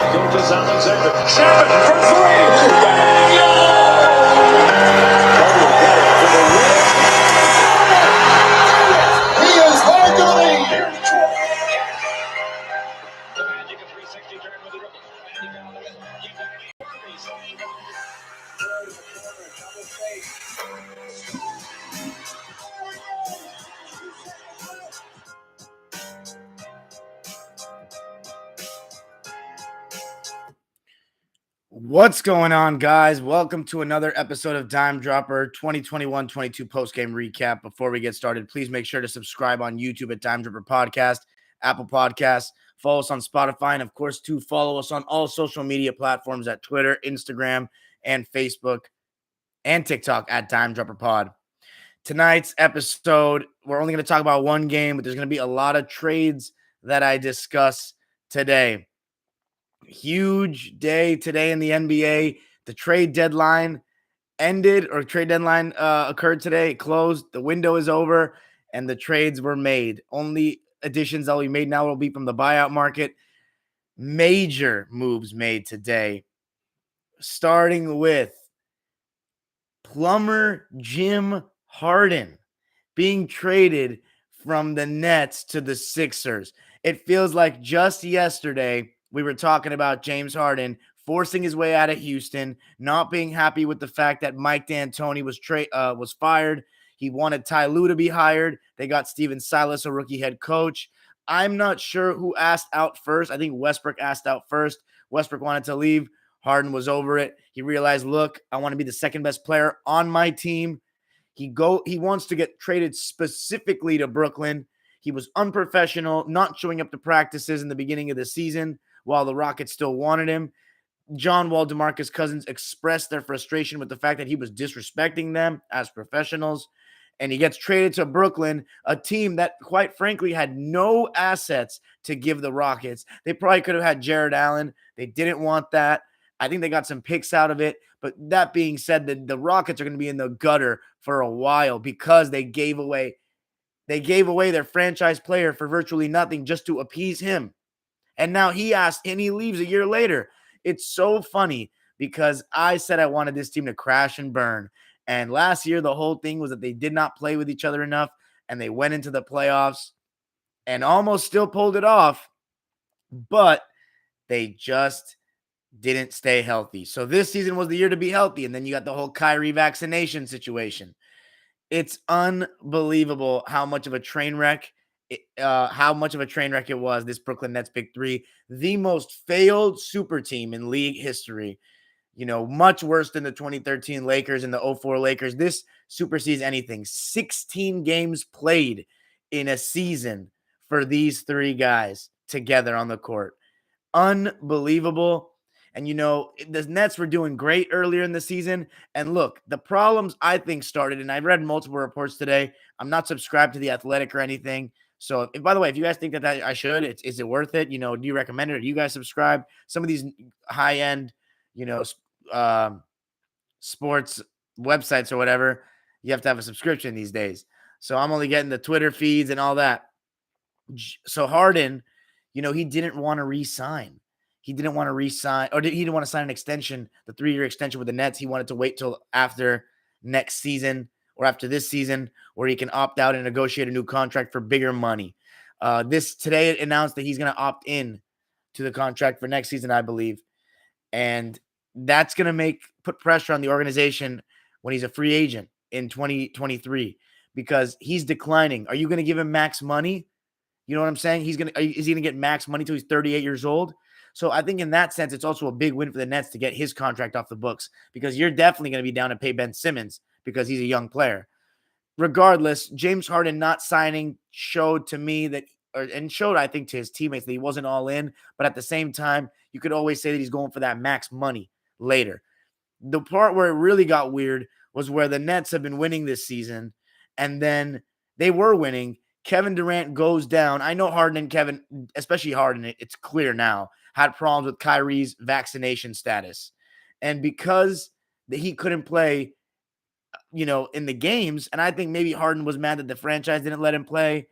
Gilgeous Alexander. Seven for three. Bang! He is going to the lead. The Magic of 360 turn with the rookie. Andy down the middle. Keep that lead. What's going on, guys? Welcome to another episode of Dime Dropper 2021-22 Postgame Recap. Before we get started, please make sure to subscribe on YouTube at Dime Dropper Podcast, Apple Podcasts, follow us on Spotify, and of course, to follow us on all social media platforms at Twitter, Instagram, and Facebook, and TikTok at Dime Dropper Pod. Tonight's episode, we're only going to talk about one game, but there's going to be a lot of trades that I discuss today. Huge day today in the NBA. The trade deadline occurred today. It closed. The window is over, and the trades were made. Only additions that will be made now will be from the buyout market. Major moves made today, starting with plumber Jim Harden being traded from the Nets to the Sixers. It feels like just yesterday we were talking about James Harden forcing his way out of Houston, not being happy with the fact that Mike D'Antoni was fired. He wanted Ty Lue to be hired. They got Steven Silas, a rookie head coach. I'm not sure who asked out first. I think Westbrook asked out first. Westbrook wanted to leave. Harden was over it. He realized, look, I want to be the second best player on my team. He wants to get traded specifically to Brooklyn. He was unprofessional, not showing up to practices in the beginning of the season while the Rockets still wanted him. John Wall, DeMarcus Cousins expressed their frustration with the fact that he was disrespecting them as professionals. And he gets traded to Brooklyn, a team that, quite frankly, had no assets to give the Rockets. They probably could have had Jared Allen. They didn't want that. I think they got some picks out of it. But that being said, the Rockets are going to be in the gutter for a while because they gave away their franchise player for virtually nothing just to appease him. And now he leaves a year later. It's so funny because I said I wanted this team to crash and burn. And last year, the whole thing was that they did not play with each other enough, and they went into the playoffs and almost still pulled it off, but they just didn't stay healthy. So this season was the year to be healthy, and then you got the whole Kyrie vaccination situation. It's unbelievable how much of a train wreck it was, this Brooklyn Nets Big Three, the most failed super team in league history. Much worse than the 2013 Lakers and the 2004 Lakers. This supersedes anything. 16 games played in a season for these three guys together on the court. Unbelievable. And, the Nets were doing great earlier in the season. And look, the problems I think started, and I've read multiple reports today. I'm not subscribed to The Athletic or anything. So, by the way, if you guys think that I should, is it worth it? Do you recommend it? Or do you guys subscribe? Some of these high-end, sports websites or whatever, you have to have a subscription these days. So I'm only getting the Twitter feeds and all that. So Harden, he didn't want to re-sign. He didn't want to re-sign, or he didn't want to sign an extension, the 3-year extension with the Nets. He wanted to wait till after next season or after this season where he can opt out and negotiate a new contract for bigger money. Today it announced that he's going to opt in to the contract for next season, I believe. And that's going to put pressure on the organization when he's a free agent in 2023 because he's declining. Are you going to give him max money? You know what I'm saying? Is he going to get max money till he's 38 years old? So I think in that sense, it's also a big win for the Nets to get his contract off the books because you're definitely going to be down to pay Ben Simmons because he's a young player. Regardless, James Harden not signing showed to me I think to his teammates that he wasn't all in, but at the same time, you could always say that he's going for that max money later. The part where it really got weird was where the Nets have been winning this season, and then they were winning. Kevin Durant goes down. I know Harden and Kevin, especially Harden, it's clear now, had problems with Kyrie's vaccination status. And because he couldn't play, in the games, and I think maybe Harden was mad that the franchise didn't let him play,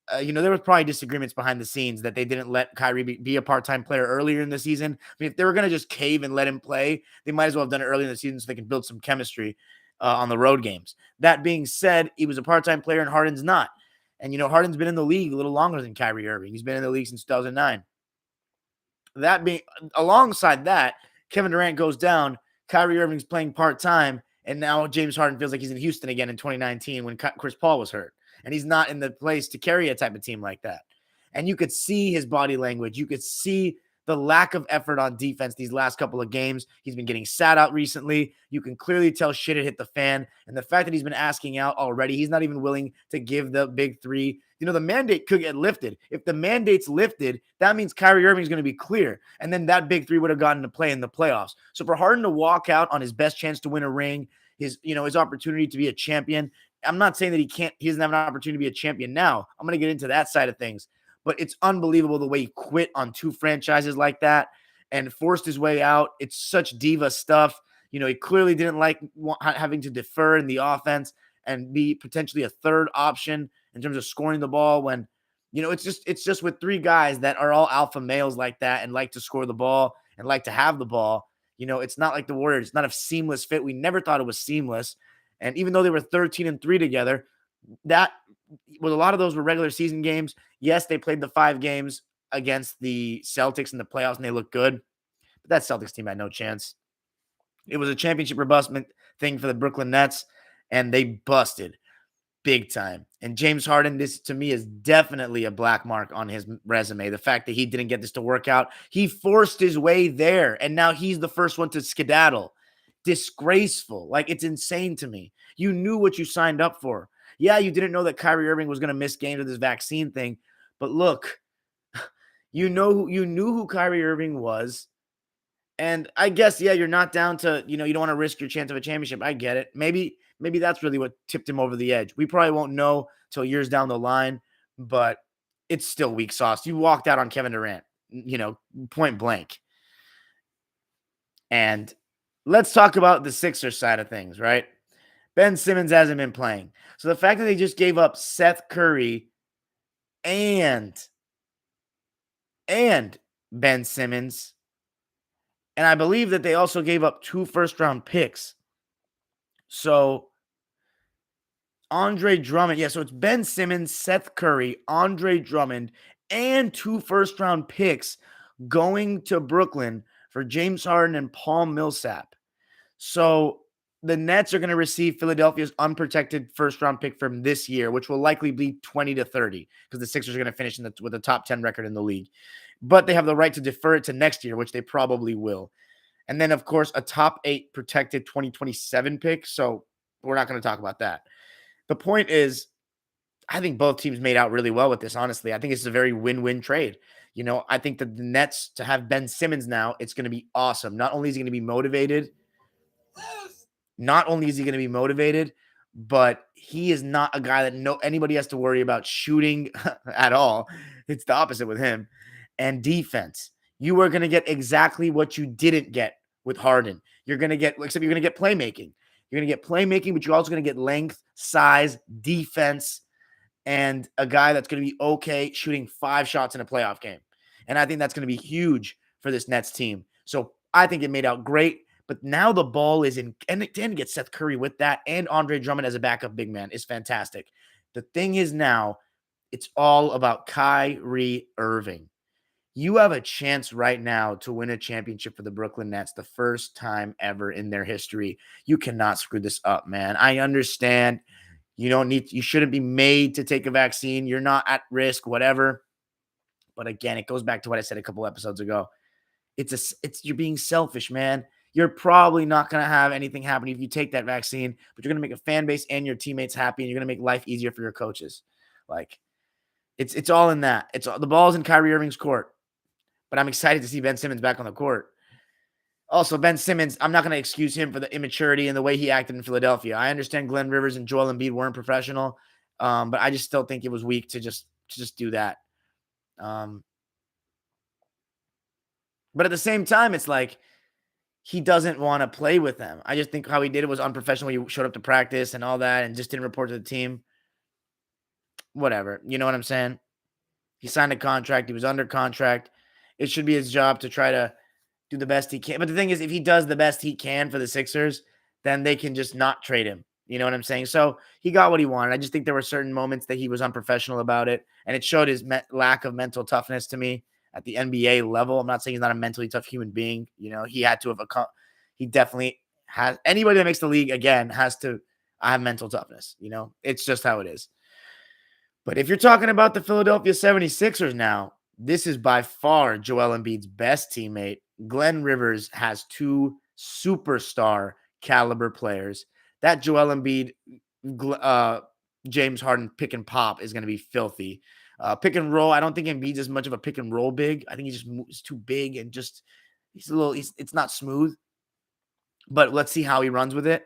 there was probably disagreements behind the scenes that they didn't let Kyrie be a part-time player earlier in the season. I mean, if they were going to just cave and let him play, they might as well have done it early in the season so they can build some chemistry on the road games. That being said, he was a part-time player and Harden's not. And, Harden's been in the league a little longer than Kyrie Irving. He's been in the league since 2009. That being alongside that, Kevin Durant goes down. Kyrie Irving's playing part-time. And now James Harden feels like he's in Houston again in 2019 when Chris Paul was hurt. And he's not in the place to carry a type of team like that. And you could see his body language. You could see the lack of effort on defense these last couple of games. He's been getting sat out recently. You can clearly tell shit had hit the fan. And the fact that he's been asking out already, he's not even willing to give the big three. The mandate could get lifted. If the mandate's lifted, that means Kyrie Irving's going to be clear. And then that big three would have gotten to play in the playoffs. So for Harden to walk out on his best chance to win a ring, his opportunity to be a champion, I'm not saying that he doesn't have an opportunity to be a champion now. I'm going to get into that side of things. But it's unbelievable the way he quit on 2 franchises like that and forced his way out. It's such diva stuff. He clearly didn't like having to defer in the offense and be potentially a third option in terms of scoring the ball when, it's just with 3 guys that are all alpha males like that and like to score the ball and like to have the ball. It's not like the Warriors. It's not a seamless fit. We never thought it was seamless. And even though they were 13-3 together, that was a lot of those were regular season games. Yes, they played the 5 games against the Celtics in the playoffs and they looked good. But that Celtics team had no chance. It was a championship robustment thing for the Brooklyn Nets, and they busted big time. And James Harden, this to me is definitely a black mark on his resume. The fact that he didn't get this to work out, he forced his way there, and now he's the first one to skedaddle. Disgraceful. Like, it's insane to me. You knew what you signed up for. Yeah, you didn't know that Kyrie Irving was going to miss games with this vaccine thing, but look, you knew who Kyrie Irving was. And I guess, yeah, you're not down to, you don't want to risk your chance of a championship. I get it. Maybe that's really what tipped him over the edge. We probably won't know till years down the line, but it's still weak sauce. You walked out on Kevin Durant, point blank. And let's talk about the Sixers side of things, right? Ben Simmons hasn't been playing. So the fact that they just gave up Seth Curry and Ben Simmons, and I believe that they also gave up 2 first-round picks. So Andre Drummond, so it's Ben Simmons, Seth Curry, Andre Drummond, and 2 first-round picks going to Brooklyn for James Harden and Paul Millsap. So the Nets are going to receive Philadelphia's unprotected first-round pick from this year, which will likely be 20 to 30 because the Sixers are going to finish with a top 10 record in the league. But they have the right to defer it to next year, which they probably will. And then, of course, a top 8 protected 2027 pick. So we're not going to talk about that. The point is, I think both teams made out really well with this, honestly. I think it's a very win-win trade. I think that the Nets, to have Ben Simmons now, it's going to be awesome. Not only is he going to be motivated, but he is not a guy that anybody has to worry about shooting at all. It's the opposite with him. And defense. You are going to get exactly what you didn't get with Harden. You're going to get playmaking. You're going to get playmaking, but you're also going to get length, size, defense, and a guy that's going to be okay shooting 5 shots in a playoff game. And I think that's going to be huge for this Nets team. So I think it made out great. But now the ball is in, and to get Seth Curry with that and Andre Drummond as a backup big man is fantastic. The thing is now, it's all about Kyrie Irving. You have a chance right now to win a championship for the Brooklyn Nets, the first time ever in their history. You cannot screw this up, man. I understand you shouldn't be made to take a vaccine. You're not at risk, whatever. But again, it goes back to what I said a couple episodes ago. You're being selfish, man. You're probably not going to have anything happen if you take that vaccine, but you're going to make a fan base and your teammates happy, and you're going to make life easier for your coaches. Like, it's all in that. The ball's in Kyrie Irving's court. But I'm excited to see Ben Simmons back on the court. Also, Ben Simmons, I'm not going to excuse him for the immaturity and the way he acted in Philadelphia. I understand Glenn Rivers and Joel Embiid weren't professional, but I just still think it was weak to just do that. But at the same time, it's like he doesn't want to play with them. I just think how he did it was unprofessional. He showed up to practice and all that and just didn't report to the team. whatever. You know what I'm saying? He signed a contract. He was under contract. It should be his job to try to do the best he can. But the thing is, if he does the best he can for the Sixers, then they can just not trade him. You know what I'm saying? So he got what he wanted. I just think there were certain moments that he was unprofessional about it, and it showed his lack of mental toughness to me at the NBA level. I'm not saying he's not a mentally tough human being. You know, he had to have he definitely has. Anybody that makes the league again has to have mental toughness. You know, it's just how it is. But if you're talking about the Philadelphia 76ers now, this is by far Joel Embiid's best teammate. Glenn Rivers has two superstar caliber players. That Joel Embiid, James Harden pick and pop is going to be filthy. Pick and roll, I don't think Embiid's as much of a pick and roll big. I think he's too big and just it's not smooth. But let's see how he runs with it.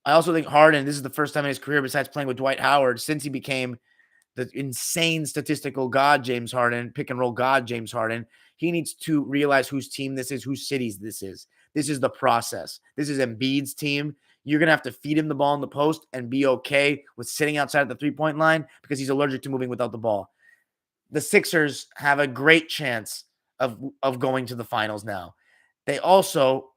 I also think Harden, this is the first time in his career, besides playing with Dwight Howard, since he became the insane statistical god James Harden, pick and roll god James Harden, he needs to realize whose team this is, whose cities this is. This is the process. This is Embiid's team. You're going to have to feed him the ball in the post and be okay with sitting outside of the three-point line because he's allergic to moving without the ball. The Sixers have a great chance of going to the finals now. They also,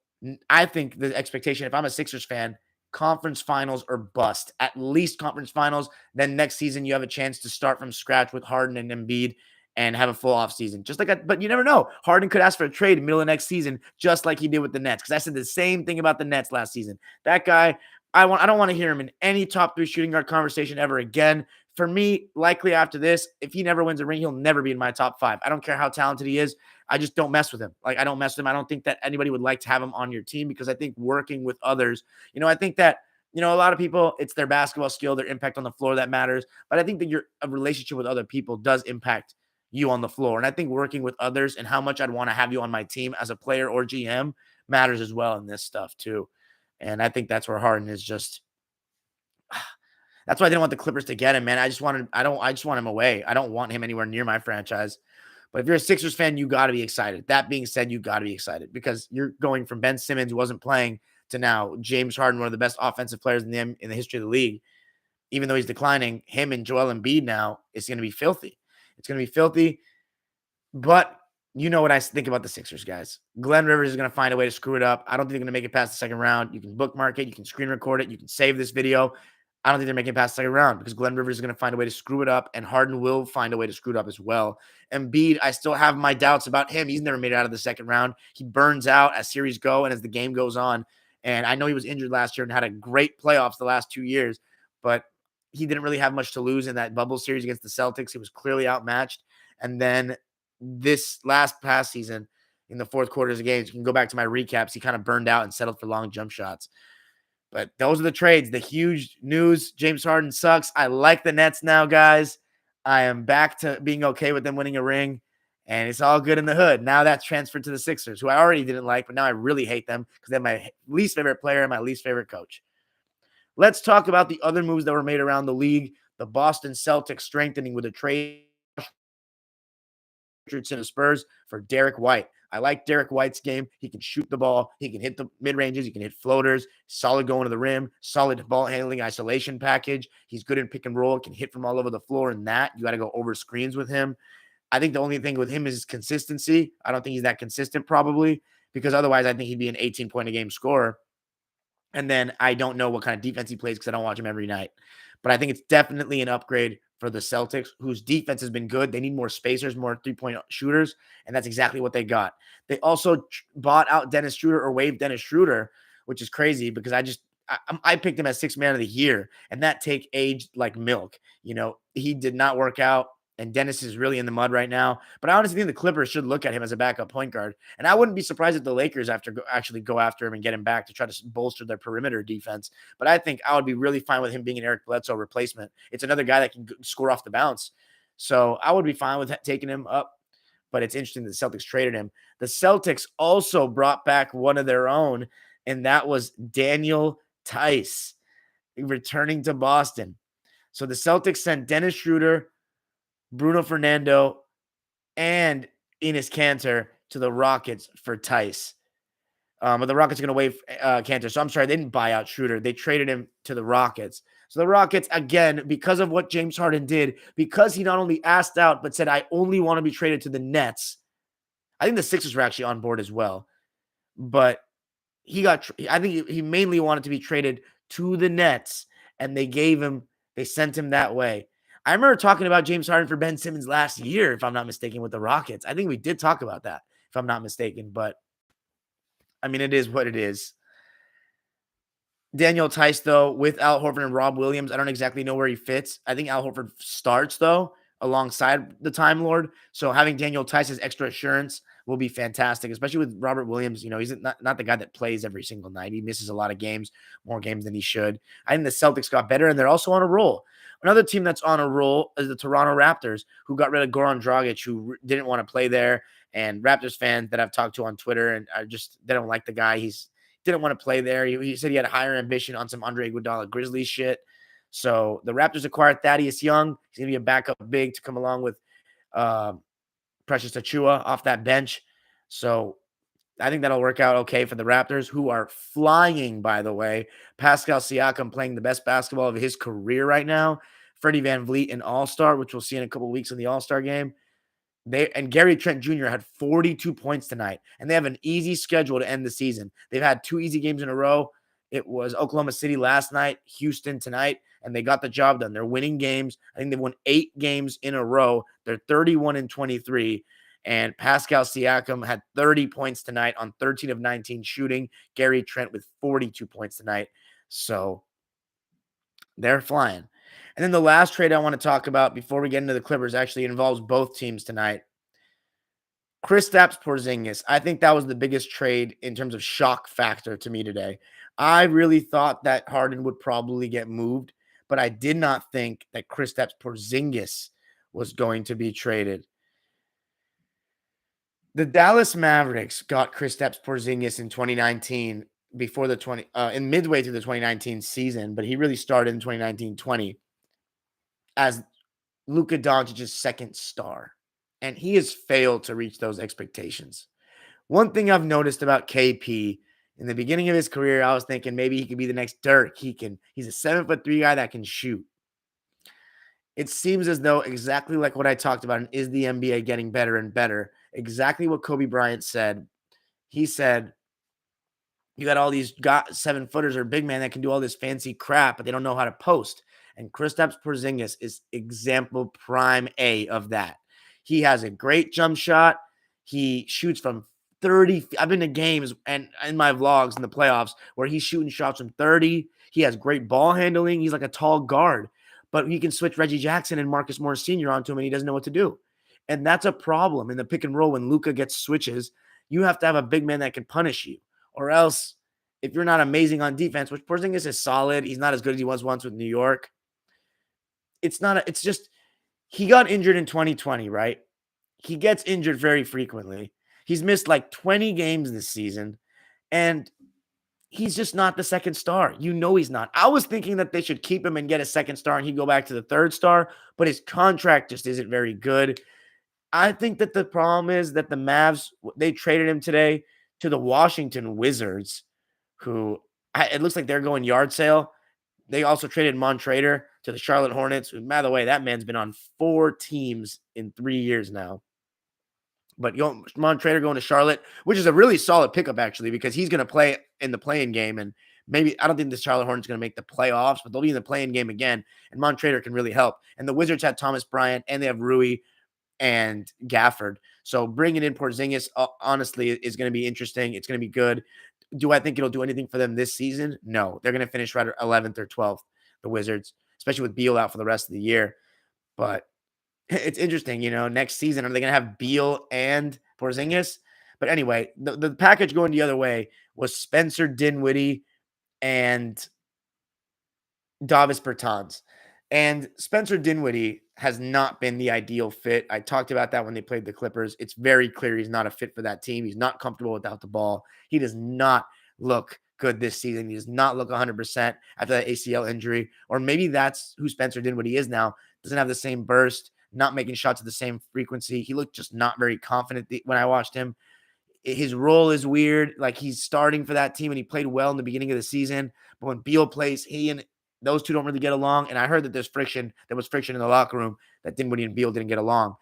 I think the expectation, if I'm a Sixers fan, conference finals or bust, at least conference finals. Then next season, you have a chance to start from scratch with Harden and Embiid and have a full off season. Just like that, but you never know. Harden could ask for a trade in the middle of next season, just like he did with the Nets. Because I said the same thing about the Nets last season. That guy, I don't want to hear him in any top 3 shooting guard conversation ever again. For me, likely after this, if he never wins a ring, he'll never be in my top 5. I don't care how talented he is. I just don't mess with him. Like, I don't mess with him. I don't think that anybody would like to have him on your team because I think working with others, I think that, a lot of people, it's their basketball skill, their impact on the floor that matters. But I think that a relationship with other people does impact you on the floor. And I think working with others and how much I'd want to have you on my team as a player or GM matters as well in this stuff too. And I think that's where Harden is just, that's why I didn't want the Clippers to get him, man. I just want him away. I don't want him anywhere near my franchise. But if you're a Sixers fan, you got to be excited. That being said, you got to be excited because you're going from Ben Simmons, who wasn't playing, to now James Harden, one of the best offensive players in the history of the league. Even though he's declining, him and Joel Embiid now is going to be filthy. It's going to be filthy. But you know what I think about the Sixers, guys. Glenn Rivers is going to find a way to screw it up. I don't think they're going to make it past the second round. You can bookmark it. You can screen record it. You can save this video. I don't think they're making it past the second round because Glenn Rivers is going to find a way to screw it up, and Harden will find a way to screw it up as well. Embiid, I still have my doubts about him. He's never made it out of the second round. He burns out as series go and as the game goes on. And I know he was injured last year and had a great playoffs the last 2 years, but he didn't really have much to lose in that bubble series against the Celtics. He was clearly outmatched. And then this past season in the fourth quarters of games, you can go back to my recaps. He kind of burned out and settled for long jump shots. But those are the trades. The huge news, James Harden sucks. I like the Nets now, guys. I am back to being okay with them winning a ring, and it's all good in the hood. Now that's transferred to the Sixers, who I already didn't like, but now I really hate them because they're my least favorite player and my least favorite coach. Let's talk about the other moves that were made around the league. The Boston Celtics strengthening with a trade Richardson of Spurs for Derek White. I like Derek White's game. He can shoot the ball. He can hit the mid-ranges. He can hit floaters. Solid going to the rim. Solid ball handling isolation package. He's good in pick and roll. Can hit from all over the floor. And that, you got to go over screens with him. I think the only thing with him is his consistency. I don't think he's that consistent probably because otherwise I think he'd be an 18-point-a-game scorer. And then I don't know what kind of defense he plays because I don't watch him every night. But I think it's definitely an upgrade for the Celtics, whose defense has been good. They need more spacers, more three-point shooters, and that's exactly what they got. They also bought out Dennis Schroeder or waived Dennis Schroeder, which is crazy because I picked him as sixth man of the year, and that take aged like milk. He did not work out, and Dennis is really in the mud right now. But I honestly think the Clippers should look at him as a backup point guard, and I wouldn't be surprised if the Lakers actually go after him and get him back to try to bolster their perimeter defense. But I think I would be really fine with him being an Eric Bledsoe replacement. It's another guy that can score off the bounce. So I would be fine with taking him up. But it's interesting that the Celtics traded him. The Celtics also brought back one of their own, and that was Daniel Tice returning to Boston. So the Celtics sent Dennis Schroeder, Bruno Fernando, and Enes Kanter to the Rockets for Tice. But the Rockets are going to waive Kanter. So I'm sorry, they didn't buy out Schroeder. They traded him to the Rockets. So the Rockets, again, because of what James Harden did, because he not only asked out, but said, I only want to be traded to the Nets. I think the Sixers were actually on board as well. But I think he mainly wanted to be traded to the Nets, and they sent him that way. I remember talking about James Harden for Ben Simmons last year, if I'm not mistaken, with the Rockets. I think we did talk about that, if I'm not mistaken. But, I mean, it is what it is. Daniel Tice, though, with Al Horford and Rob Williams, I don't exactly know where he fits. I think Al Horford starts, though, alongside the Time Lord. So having Daniel Tice as extra assurance will be fantastic, especially with Robert Williams. He's not the guy that plays every single night. He misses a lot of games, more games than he should. I think the Celtics got better, and they're also on a roll. Another team that's on a roll is the Toronto Raptors, who got rid of Goran Dragic, who didn't want to play there. And Raptors fans that I've talked to on Twitter and they don't like the guy. Didn't want to play there. He said he had a higher ambition on some Andre Iguodala Grizzlies shit. So the Raptors acquired Thaddeus Young. He's going to be a backup big to come along with Precious Achiuwa off that bench. So I think that'll work out okay for the Raptors, who are flying, by the way. Pascal Siakam playing the best basketball of his career right now. Freddie VanVleet, an all-star, which we'll see in a couple of weeks in the all-star game. Gary Trent Jr. had 42 points tonight, and they have an easy schedule to end the season. They've had 2 easy games in a row. It was Oklahoma City last night, Houston tonight, and they got the job done. They're winning games. I think they've won 8 games in a row. They're 31-23, and Pascal Siakam had 30 points tonight on 13 of 19 shooting. Gary Trent with 42 points tonight. So they're flying. And then the last trade I want to talk about before we get into the Clippers actually involves both teams tonight. Kristaps Porzingis. I think that was the biggest trade in terms of shock factor to me today. I really thought that Harden would probably get moved, but I did not think that Kristaps Porzingis was going to be traded. The Dallas Mavericks got Kristaps Porzingis in 2019 in midway through the 2019 season, but he really started in 2019-20 as Luka Doncic's second star, and he has failed to reach those expectations. One thing I've noticed about KP in the beginning of his career, I was thinking maybe he could be the next Dirk. He's a 7'3" guy that can shoot. It seems as though exactly like what I talked about, and is the NBA getting better and better? Exactly what Kobe Bryant said. He said, you got all these 7-footers or big man that can do all this fancy crap, but they don't know how to post. And Kristaps Porzingis is example prime A of that. He has a great jump shot. He shoots from 30. I've been to games and in my vlogs in the playoffs where he's shooting shots from 30. He has great ball handling. He's like a tall guard, but he can switch Reggie Jackson and Marcus Morris Sr. onto him, and he doesn't know what to do. And that's a problem in the pick and roll when Luka gets switches. You have to have a big man that can punish you. Or else, if you're not amazing on defense, which Porzingis is solid, he's not as good as he was once with New York. It's just, he got injured in 2020, right? He gets injured very frequently. He's missed like 20 games this season, and he's just not the second star. He's not. I was thinking that they should keep him and get a second star and he'd go back to the third star, but his contract just isn't very good. I think that the problem is that the Mavs, they traded him today to the Washington Wizards, who it looks like they're going yard sale. They also traded Montrader to the Charlotte Hornets. By the way, that man's been on 4 teams in 3 years now. But Montrader going to Charlotte, which is a really solid pickup, actually, because he's going to play in the play-in game. And maybe, I don't think the Charlotte Hornets going to make the playoffs, but they'll be in the play-in game again. And Montrader can really help. And the Wizards had Thomas Bryant, and they have Rui and Gafford. So bringing in Porzingis, honestly, is going to be interesting. It's going to be good. Do I think it'll do anything for them this season? No. They're going to finish right at 11th or 12th, the Wizards, especially with Beal out for the rest of the year. But it's interesting, next season, are they going to have Beal and Porzingis? But anyway, the package going the other way was Spencer Dinwiddie and Davis Bertans. And Spencer Dinwiddie has not been the ideal fit. I talked about that when they played the Clippers. It's very clear he's not a fit for that team. He's not comfortable without the ball. He does not look good this season. He does not look 100% after that ACL injury. Or maybe that's who Spencer Dinwiddie is now. Doesn't have the same burst, not making shots at the same frequency. He looked just not very confident when I watched him. His role is weird. Like, he's starting for that team, and he played well in the beginning of the season. But when Beal plays, he and Those two don't really get along. And I heard that there was friction in the locker room, that Dinwiddie and Beal didn't get along.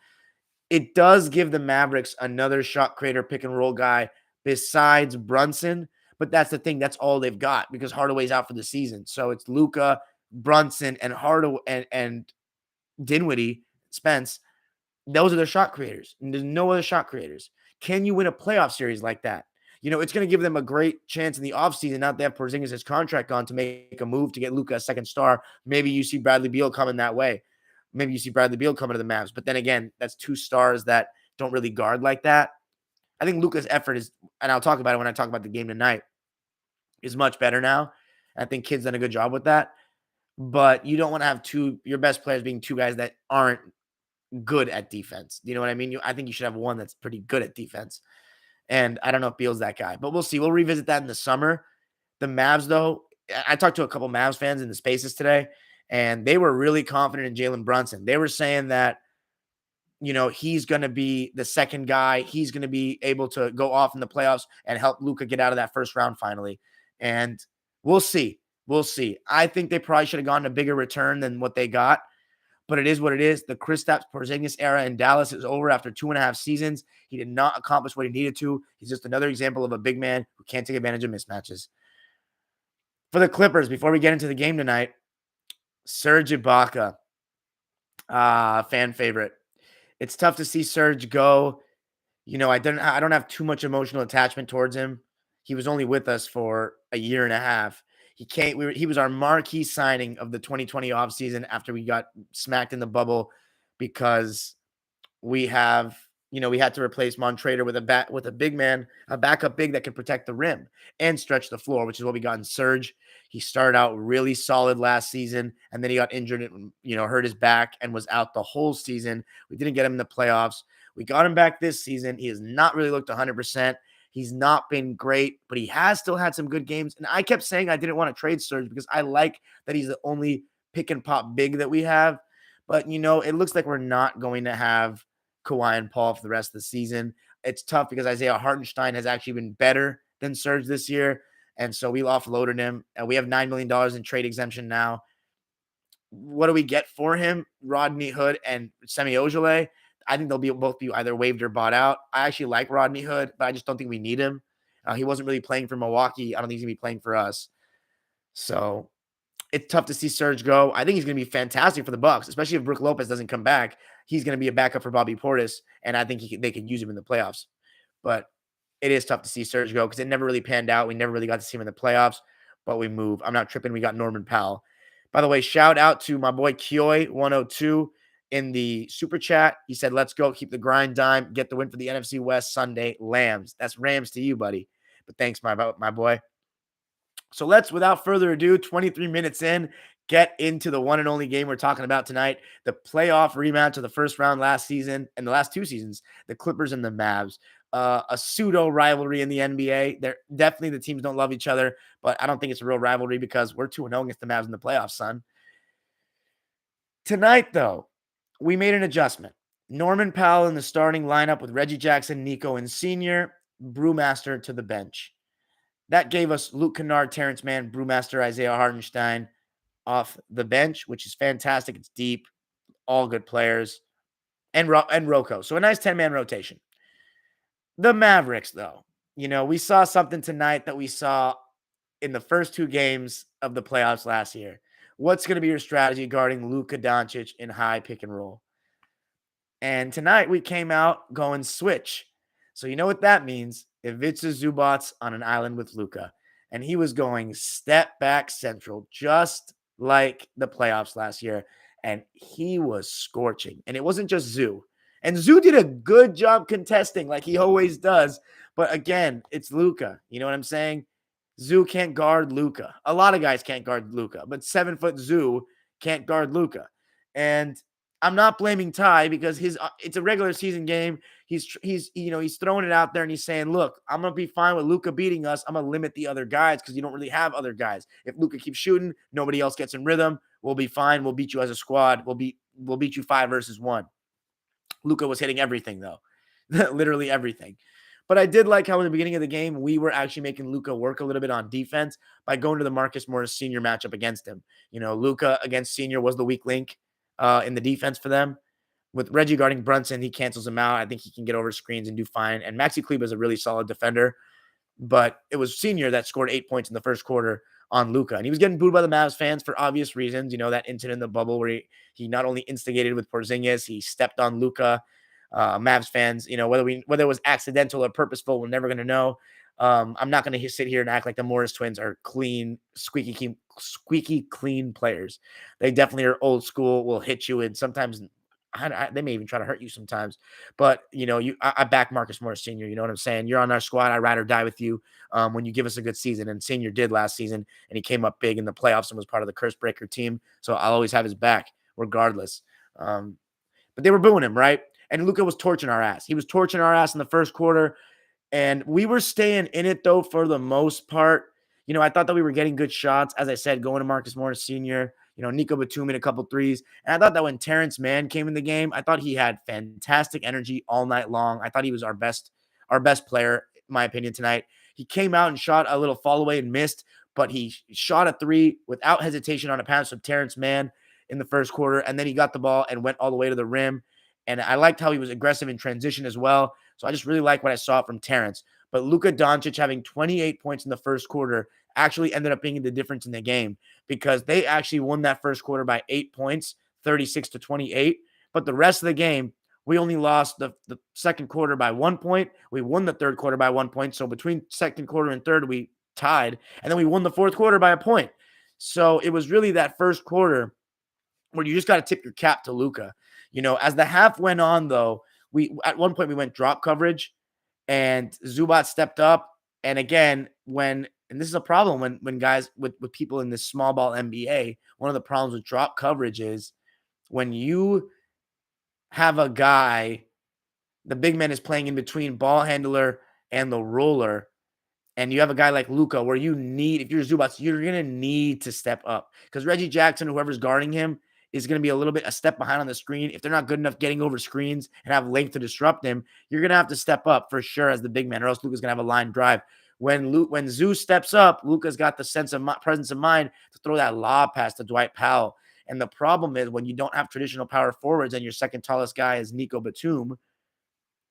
It does give the Mavericks another shot creator, pick and roll guy besides Brunson. But that's the thing. That's all they've got because Hardaway's out for the season. So it's Luka, Brunson, and Hardaway and Dinwiddie, Spence. Those are their shot creators. And there's no other shot creators. Can you win a playoff series like that? It's going to give them a great chance in the offseason. Now they have Porzingis' contract on to make a move to get Luka a second star. Maybe you see Bradley Beal coming that way. Maybe you see Bradley Beal coming to the Mavs. But then again, that's two stars that don't really guard like that. I think Luka's effort is, and I'll talk about it when I talk about the game tonight, is much better now. I think Kid's done a good job with that. But you don't want to have your best players being two guys that aren't good at defense. You know what I mean? I think you should have one that's pretty good at defense. And I don't know if Beal's that guy, but we'll see. We'll revisit that in the summer. The Mavs, though, I talked to a couple Mavs fans in the spaces today, and they were really confident in Jalen Brunson. They were saying that, he's going to be the second guy. He's going to be able to go off in the playoffs and help Luka get out of that first round finally. And we'll see. We'll see. I think they probably should have gotten a bigger return than what they got. But it is what it is. The Kristaps Porzingis era in Dallas is over after 2.5 seasons. He did not accomplish what he needed to. He's just another example of a big man who can't take advantage of mismatches. For the Clippers, before we get into the game tonight, Serge Ibaka, fan favorite. It's tough to see Serge go. I don't have too much emotional attachment towards him. He was only with us for a year and a half. He was our marquee signing of the 2020 offseason after we got smacked in the bubble because we had to replace Montrezl with a big man, a backup big that can protect the rim and stretch the floor, which is what we got in Serge. He started out really solid last season, and then he got injured and, hurt his back and was out the whole season. We didn't get him in the playoffs. We got him back this season. He has not really looked 100%. He's not been great, but he has still had some good games. And I kept saying I didn't want to trade Serge because I like that he's the only pick and pop big that we have. But, it looks like we're not going to have Kawhi and Paul for the rest of the season. It's tough because Isaiah Hartenstein has actually been better than Serge this year. And so we offloaded him. And we have $9 million in trade exemption now. What do we get for him? Rodney Hood and Semi Ojeleye. I think they'll both be either waived or bought out. I actually like Rodney Hood, but I just don't think we need him. He wasn't really playing for Milwaukee. I don't think he's going to be playing for us. So it's tough to see Serge go. I think he's going to be fantastic for the Bucks, especially if Brook Lopez doesn't come back. He's going to be a backup for Bobby Portis, and I think they could use him in the playoffs. But it is tough to see Serge go because it never really panned out. We never really got to see him in the playoffs, but we move. I'm not tripping. We got Norman Powell. By the way, shout out to my boy Kioi102 in the super chat. He said, let's go. Keep the grind dime. Get the win for the NFC West Sunday. Lambs. That's Rams to you, buddy. But thanks, my boy. So let's, without further ado, 23 minutes in, get into the one and only game we're talking about tonight. The playoff rematch of the first round last season and the last 2 seasons, the Clippers and the Mavs. A pseudo rivalry in the NBA. They're definitely, the teams don't love each other, but I don't think it's a real rivalry because we're 2-0 against the Mavs in the playoffs, son. Tonight, though, we made an adjustment. Norman Powell in the starting lineup with Reggie Jackson, Nico, and Senior, Brewmaster to the bench. That gave us Luke Kennard, Terrence Mann, Brewmaster, Isaiah Hartenstein off the bench, which is fantastic. It's deep, all good players, and Rocco. So a nice 10-man rotation. The Mavericks, though, we saw something tonight that we saw in the first 2 games of the playoffs last year. What's going to be your strategy guarding Luka Doncic in high pick and roll? And tonight we came out going switch. So you know what that means. Ivica Zubats on an island with Luka. And he was going step back central, just like the playoffs last year. And he was scorching. And it wasn't just Zoo. And Zoo did a good job contesting like he always does. But again, it's Luka. You know what I'm saying? Zoo can't guard Luka. A lot of guys can't guard Luka, but 7-foot Zoo can't guard Luka. And I'm not blaming Ty because it's a regular season game. He's throwing it out there and he's saying, look, I'm going to be fine with Luka beating us. I'm going to limit the other guys because you don't really have other guys. If Luka keeps shooting, nobody else gets in rhythm. We'll be fine. We'll beat you as a squad. We'll beat you 5 versus 1. Luka was hitting everything though. Literally everything. But I did like how in the beginning of the game, we were actually making Luka work a little bit on defense by going to the Marcus Morris Sr. matchup against him. Luka against Senior was the weak link in the defense for them. With Reggie guarding Brunson, he cancels him out. I think he can get over screens and do fine. And Maxi Kleber is a really solid defender. But it was Senior that scored 8 points in the first quarter on Luka. And he was getting booed by the Mavs fans for obvious reasons. That incident in the bubble where he not only instigated with Porzingis, he stepped on Luka. Mavs fans, whether it was accidental or purposeful, we're never going to know. I'm not going to sit here and act like the Morris twins are clean, squeaky clean players. They definitely are old school, will hit you, and sometimes they may even try to hurt you sometimes. But I back Marcus Morris Sr. You know what I'm saying? You're on our squad. I'd ride or die with you when you give us a good season. And Senior did last season, and he came up big in the playoffs and was part of the curse breaker team. So I'll always have his back, regardless. But they were booing him, right? And Luka was torching our ass. He was torching our ass in the first quarter. And we were staying in it, though, for the most part. I thought that we were getting good shots, as I said, going to Marcus Morris Sr., Nico Batum in a couple threes. And I thought that when Terrence Mann came in the game, I thought he had fantastic energy all night long. I thought he was our best player, in my opinion, tonight. He came out and shot a little fall away and missed, but he shot a three without hesitation on a pass from Terrence Mann in the first quarter. And then he got the ball and went all the way to the rim. And I liked how he was aggressive in transition as well. So I just really like what I saw from Terrence. But Luka Doncic having 28 points in the first quarter actually ended up being the difference in the game because they actually won that first quarter by 8 points, 36-28. But the rest of the game, we only lost the second quarter by 1 point. We won the third quarter by 1 point. So between second quarter and third, we tied. And then we won the fourth quarter by a point. So it was really that first quarter where you just got to tip your cap to Luka. As the half went on, though, at one point we went drop coverage and Zubac stepped up. And again, and this is a problem when guys with people in this small ball NBA, one of the problems with drop coverage is when you have a guy, the big man is playing in between ball handler and the roller, and you have a guy like Luka where if you're Zubac, you're going to need to step up because Reggie Jackson, whoever's guarding him, is going to be a step behind on the screen. If they're not good enough getting over screens and have length to disrupt him, you're going to have to step up for sure as the big man, or else Luka's going to have a line drive. When Zoo steps up, Luka's got the presence of mind to throw that lob pass to Dwight Powell. And the problem is when you don't have traditional power forwards and your second tallest guy is Nico Batum,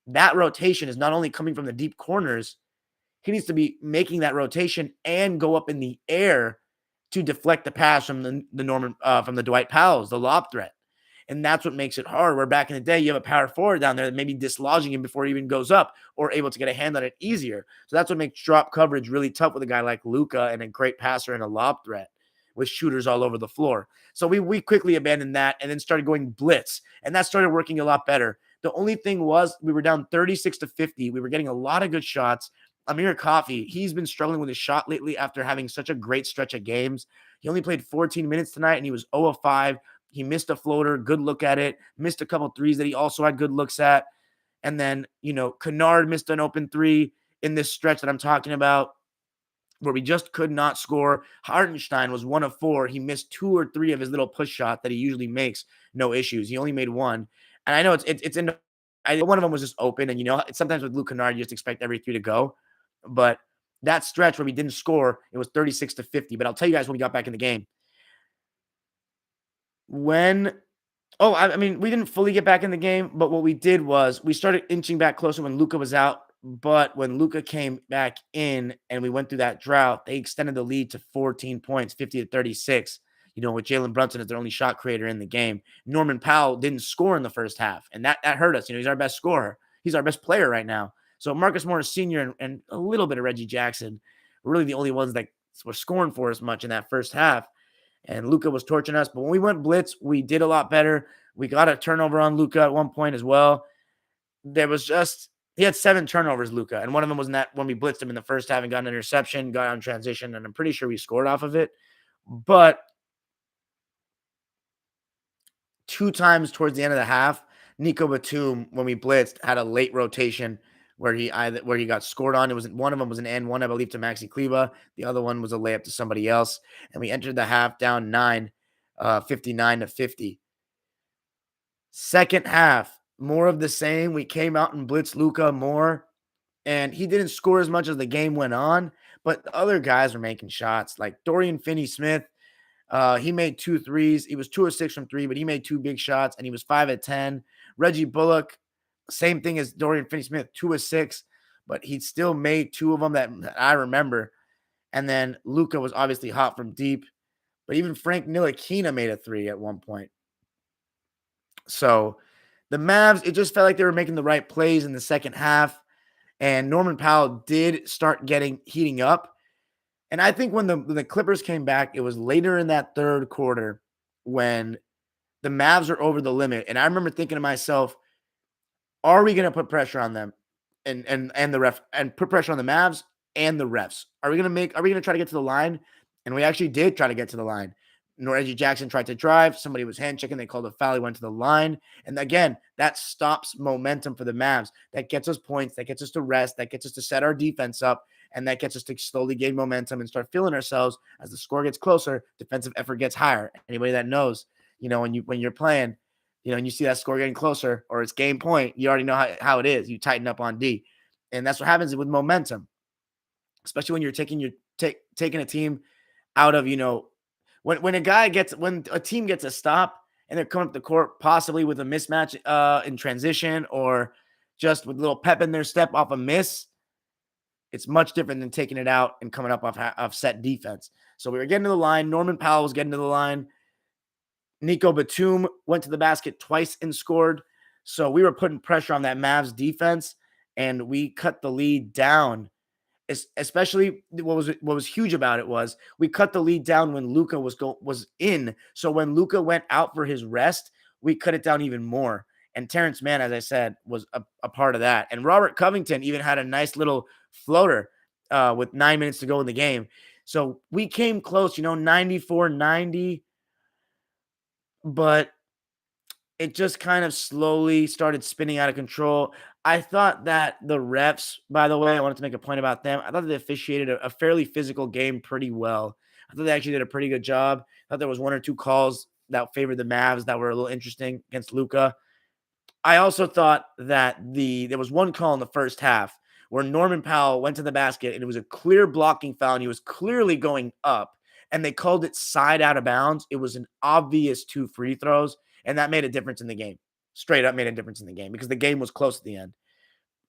that rotation is not only coming from the deep corners, he needs to be making that rotation and go up in the air to deflect the pass from the Dwight Powell's, the lob threat. And that's what makes it hard. Where back in the day, you have a power forward down there that may be dislodging him before he even goes up or able to get a hand on it easier. So that's what makes drop coverage really tough with a guy like Luka and a great passer and a lob threat with shooters all over the floor. So we quickly abandoned that and then started going blitz. And that started working a lot better. The only thing was we were down 36-50. We were getting a lot of good shots. Amir Coffey, he's been struggling with his shot lately after having such a great stretch of games. He only played 14 minutes tonight, and he was 0 of 5. He missed a floater, good look at it, missed a couple threes that he also had good looks at. And then, Kennard missed an open three in this stretch that I'm talking about where we just could not score. Hardenstein was 1 of 4. He missed 2 or 3 of his little push shot that he usually makes, no issues. He only made 1. And I know it's in one of them was just open. And, sometimes with Luke Kennard, you just expect every 3 to go. But that stretch where we didn't score, it was 36-50. But I'll tell you guys when we got back in the game. We didn't fully get back in the game, but what we did was we started inching back closer when Luka was out. But when Luka came back in and we went through that drought, they extended the lead to 14 points, 50-36. With Jalen Brunson as their only shot creator in the game. Norman Powell didn't score in the first half, and that hurt us. He's our best scorer. He's our best player right now. So Marcus Morris Sr. and a little bit of Reggie Jackson were really the only ones that were scoring for us much in that first half. And Luka was torching us. But when we went blitz, we did a lot better. We got a turnover on Luka at one point as well. He had 7 turnovers, Luka. And one of them was when we blitzed him in the first half and got an interception, got on transition, and I'm pretty sure we scored off of it. But 2 times towards the end of the half, Nico Batum, when we blitzed, had a late rotation where he got scored on. One of them was an and one, I believe, to Maxi Kleber. The other one was a layup to somebody else. And we entered the half down 9, 59-50. Second half, more of the same. We came out and blitzed Luka more. and he didn't score as much as the game went on, but the other guys were making shots. Like Dorian Finney-Smith, he made 2 threes. He was 2 of 6 from 3, but he made 2 big shots, and he was 5 of 10. Reggie Bullock, same thing as Dorian Finney-Smith, 2 of 6, but he still made 2 of them that I remember. And then Luka was obviously hot from deep, but even Frank Ntilikina made a 3 at one point. So the Mavs, it just felt like they were making the right plays in the second half, and Norman Powell did start heating up. And I think when the Clippers came back, it was later in that third quarter when the Mavs are over the limit. And I remember thinking to myself, are we going to put pressure on them and the ref and put pressure on the Mavs and the refs? Are we going to try to get to the line? And we actually did try to get to the line. Reggie Jackson tried to drive. Somebody was hand checking. They called a foul. He went to the line. And again, that stops momentum for the Mavs. That gets us points. That gets us to rest. That gets us to set our defense up. And that gets us to slowly gain momentum and start feeling ourselves as the score gets closer. Defensive effort gets higher. Anybody that knows, when you're playing, and you see that score getting closer or it's game point, you already know how it is. You tighten up on D. And that's what happens with momentum, especially when you're taking a team out of, when a team gets a stop and they're coming up the court, possibly with a mismatch in transition or just with a little pep in their step off a miss, it's much different than taking it out and coming up off set defense. So we were getting to the line. Norman Powell was getting to the line. Nico Batum went to the basket twice and scored. So we were putting pressure on that Mavs defense, and we cut the lead down. Especially what was huge about it was we cut the lead down when Luka was in. So when Luka went out for his rest, we cut it down even more. And Terrence Mann, as I said, was a part of that. And Robert Covington even had a nice little floater with 9 minutes to go in the game. So we came close, 94-90, but it just kind of slowly started spinning out of control. I thought that the refs, by the way, I wanted to make a point about them. I thought they officiated a fairly physical game pretty well. I thought they actually did a pretty good job. I thought there was 1 or 2 calls that favored the Mavs that were a little interesting against Luka. I also thought that there was 1 call in the first half where Norman Powell went to the basket and it was a clear blocking foul and he was clearly going up and they called it side out of bounds. It was an obvious 2 free throws. And that made a difference in the game. Straight up made a difference in the game because the game was close at the end.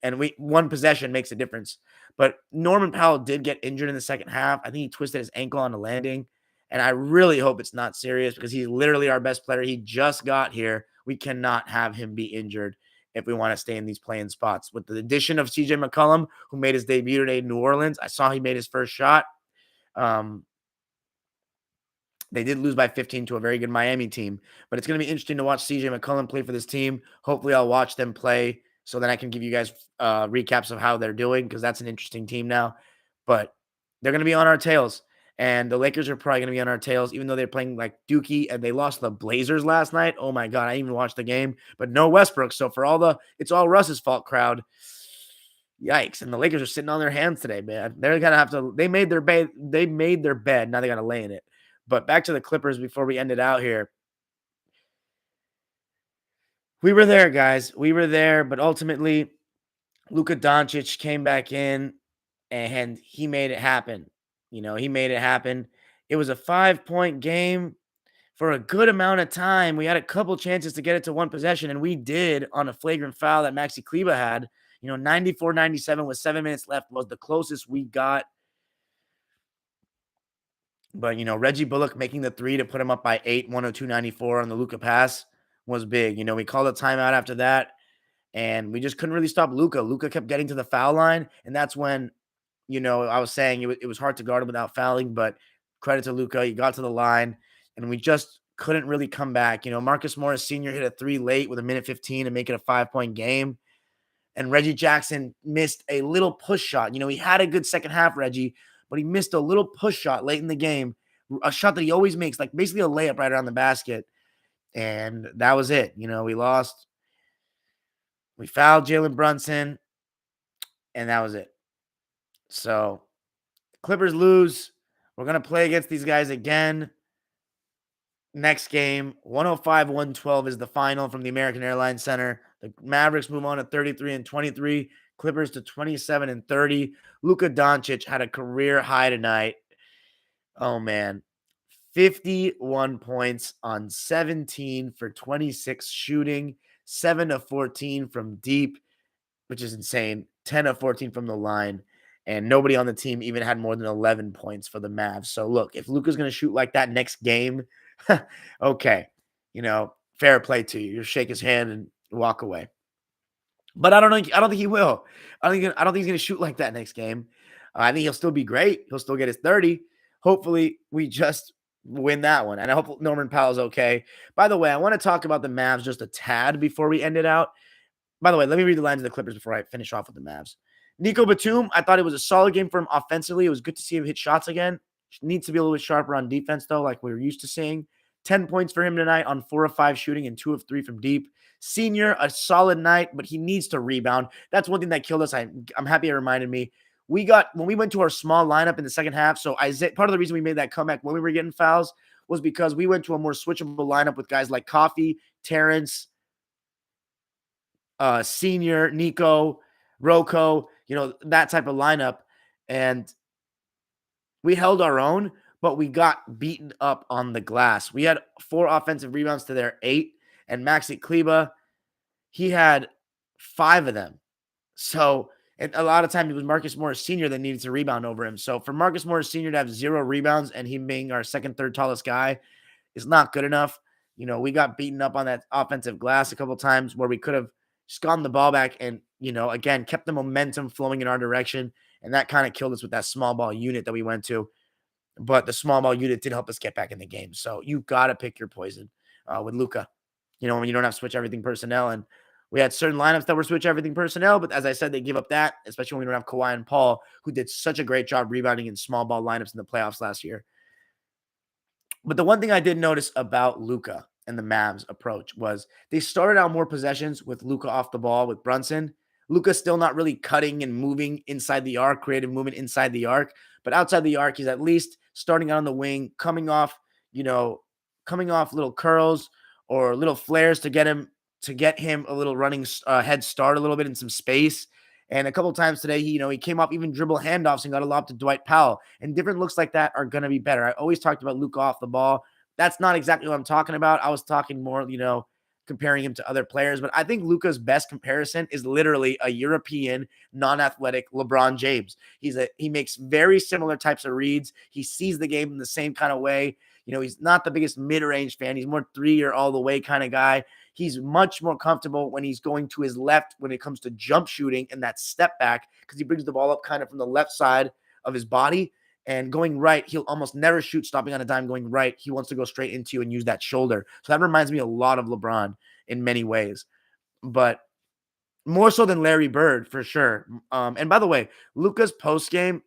And one possession makes a difference. But Norman Powell did get injured in the second half. I think he twisted his ankle on a landing. And I really hope it's not serious because he's literally our best player. He just got here. We cannot have him be injured if we want to stay in these playing spots. With the addition of CJ McCollum, who made his debut today in New Orleans, I saw he made his first shot. They did lose by 15 to a very good Miami team, but it's going to be interesting to watch CJ McCollum play for this team. Hopefully I'll watch them play so that I can give you guys recaps of how they're doing because that's an interesting team now. But they're going to be on our tails, and the Lakers are probably going to be on our tails, even though they're playing like Dookie and they lost the Blazers last night. Oh my God, I didn't even watch the game, but no Westbrook. So for it's all Russ's fault crowd. Yikes. And the Lakers are sitting on their hands today, man. They're going to have to, they made their bed. Now they got to lay in it. But back to the Clippers before we end it out here. We were there, guys. We were there, but ultimately, Luka Doncic came back in and he made it happen. He made it happen. It was a 5-point game for a good amount of time. We had a couple chances to get it to 1 possession, and we did on a flagrant foul that Maxi Kleba had. 94-97 with 7 minutes left was the closest we got. But, Reggie Bullock making the 3 to put him up by 8, 102-94 on the Luka pass was big. We called a timeout after that, and we just couldn't really stop Luka. Luka kept getting to the foul line, and that's when, I was saying it was hard to guard him without fouling, but credit to Luka. He got to the line, and we just couldn't really come back. Marcus Morris Sr. hit a 3 late with 1:15 to make it a 5-point game. And Reggie Jackson missed a little push shot. He had a good second half, Reggie, but he missed a little push shot late in the game, a shot that he always makes, like basically a layup right around the basket. And that was it. We lost. We fouled Jalen Brunson, and that was it. So Clippers lose. We're going to play against these guys again next game. 105-112 is the final from the American Airlines Center. The Mavericks move on to 33-23. Clippers to 27-30. Luka Doncic had a career high tonight. Oh, man. 51 points on 17 for 26 shooting, 7 of 14 from deep, which is insane. 10 of 14 from the line. And nobody on the team even had more than 11 points for the Mavs. So look, if Luka's going to shoot like that next game, okay, fair play to you. You shake his hand and walk away. But I don't think he will. I don't think he's going to shoot like that next game. I think he'll still be great. He'll still get his 30. Hopefully, we just win that one. And I hope Norman Powell's okay. By the way, I want to talk about the Mavs just a tad before we end it out. By the way, let me read the lines of the Clippers before I finish off with the Mavs. Nico Batum, I thought it was a solid game for him offensively. It was good to see him hit shots again. Needs to be a little bit sharper on defense, though, like we were used to seeing. 10 points for him tonight on 4 of 5 shooting and 2 of 3 from deep. Senior, a solid night, but he needs to rebound. That's one thing that killed us. I'm happy it reminded me. When we went to our small lineup in the second half, so part of the reason we made that comeback when we were getting fouls was because we went to a more switchable lineup with guys like Coffee, Terrence, Senior, Nico, Rocco, that type of lineup. And we held our own, but we got beaten up on the glass. We had 4 offensive rebounds to their 8, and Maxi Kleba, he had 5 of them. So, and a lot of times it was Marcus Morris Sr. that needed to rebound over him. So for Marcus Morris Sr. to have 0 rebounds and him being our second, third tallest guy is not good enough. We got beaten up on that offensive glass a couple times where we could have just gotten the ball back and, again, kept the momentum flowing in our direction. And that kind of killed us with that small ball unit that we went to. But the small ball unit did help us get back in the game. So you got to pick your poison with Luka, when you don't have to switch everything personnel. And we had certain lineups that were switch everything personnel. But as I said, they give up that, especially when we don't have Kawhi and Paul, who did such a great job rebounding in small ball lineups in the playoffs last year. But the one thing I did notice about Luka and the Mavs approach was they started out more possessions with Luka off the ball with Brunson. Luka's still not really cutting and moving inside the arc, creative movement inside the arc. But outside the arc, he's at least starting out on the wing, coming off little curls or little flares to get him a little running head start a little bit in some space. And a couple of times today, he came off even dribble handoffs and got a lob to Dwight Powell. And different looks like that are going to be better. I always talked about Luka off the ball. That's not exactly what I'm talking about. I was talking more, comparing him to other players. But I think Luka's best comparison is literally a European, non-athletic LeBron James. He makes very similar types of reads. He sees the game in the same kind of way. He's not the biggest mid-range fan. He's more 3 or all the way kind of guy. He's much more comfortable when he's going to his left when it comes to jump shooting and that step back because he brings the ball up kind of from the left side of his body. And going right, he'll almost never shoot stopping on a dime going right. He wants to go straight into you and use that shoulder. So that reminds me a lot of LeBron in many ways. But more so than Larry Bird, for sure. And by the way, Luka's post game,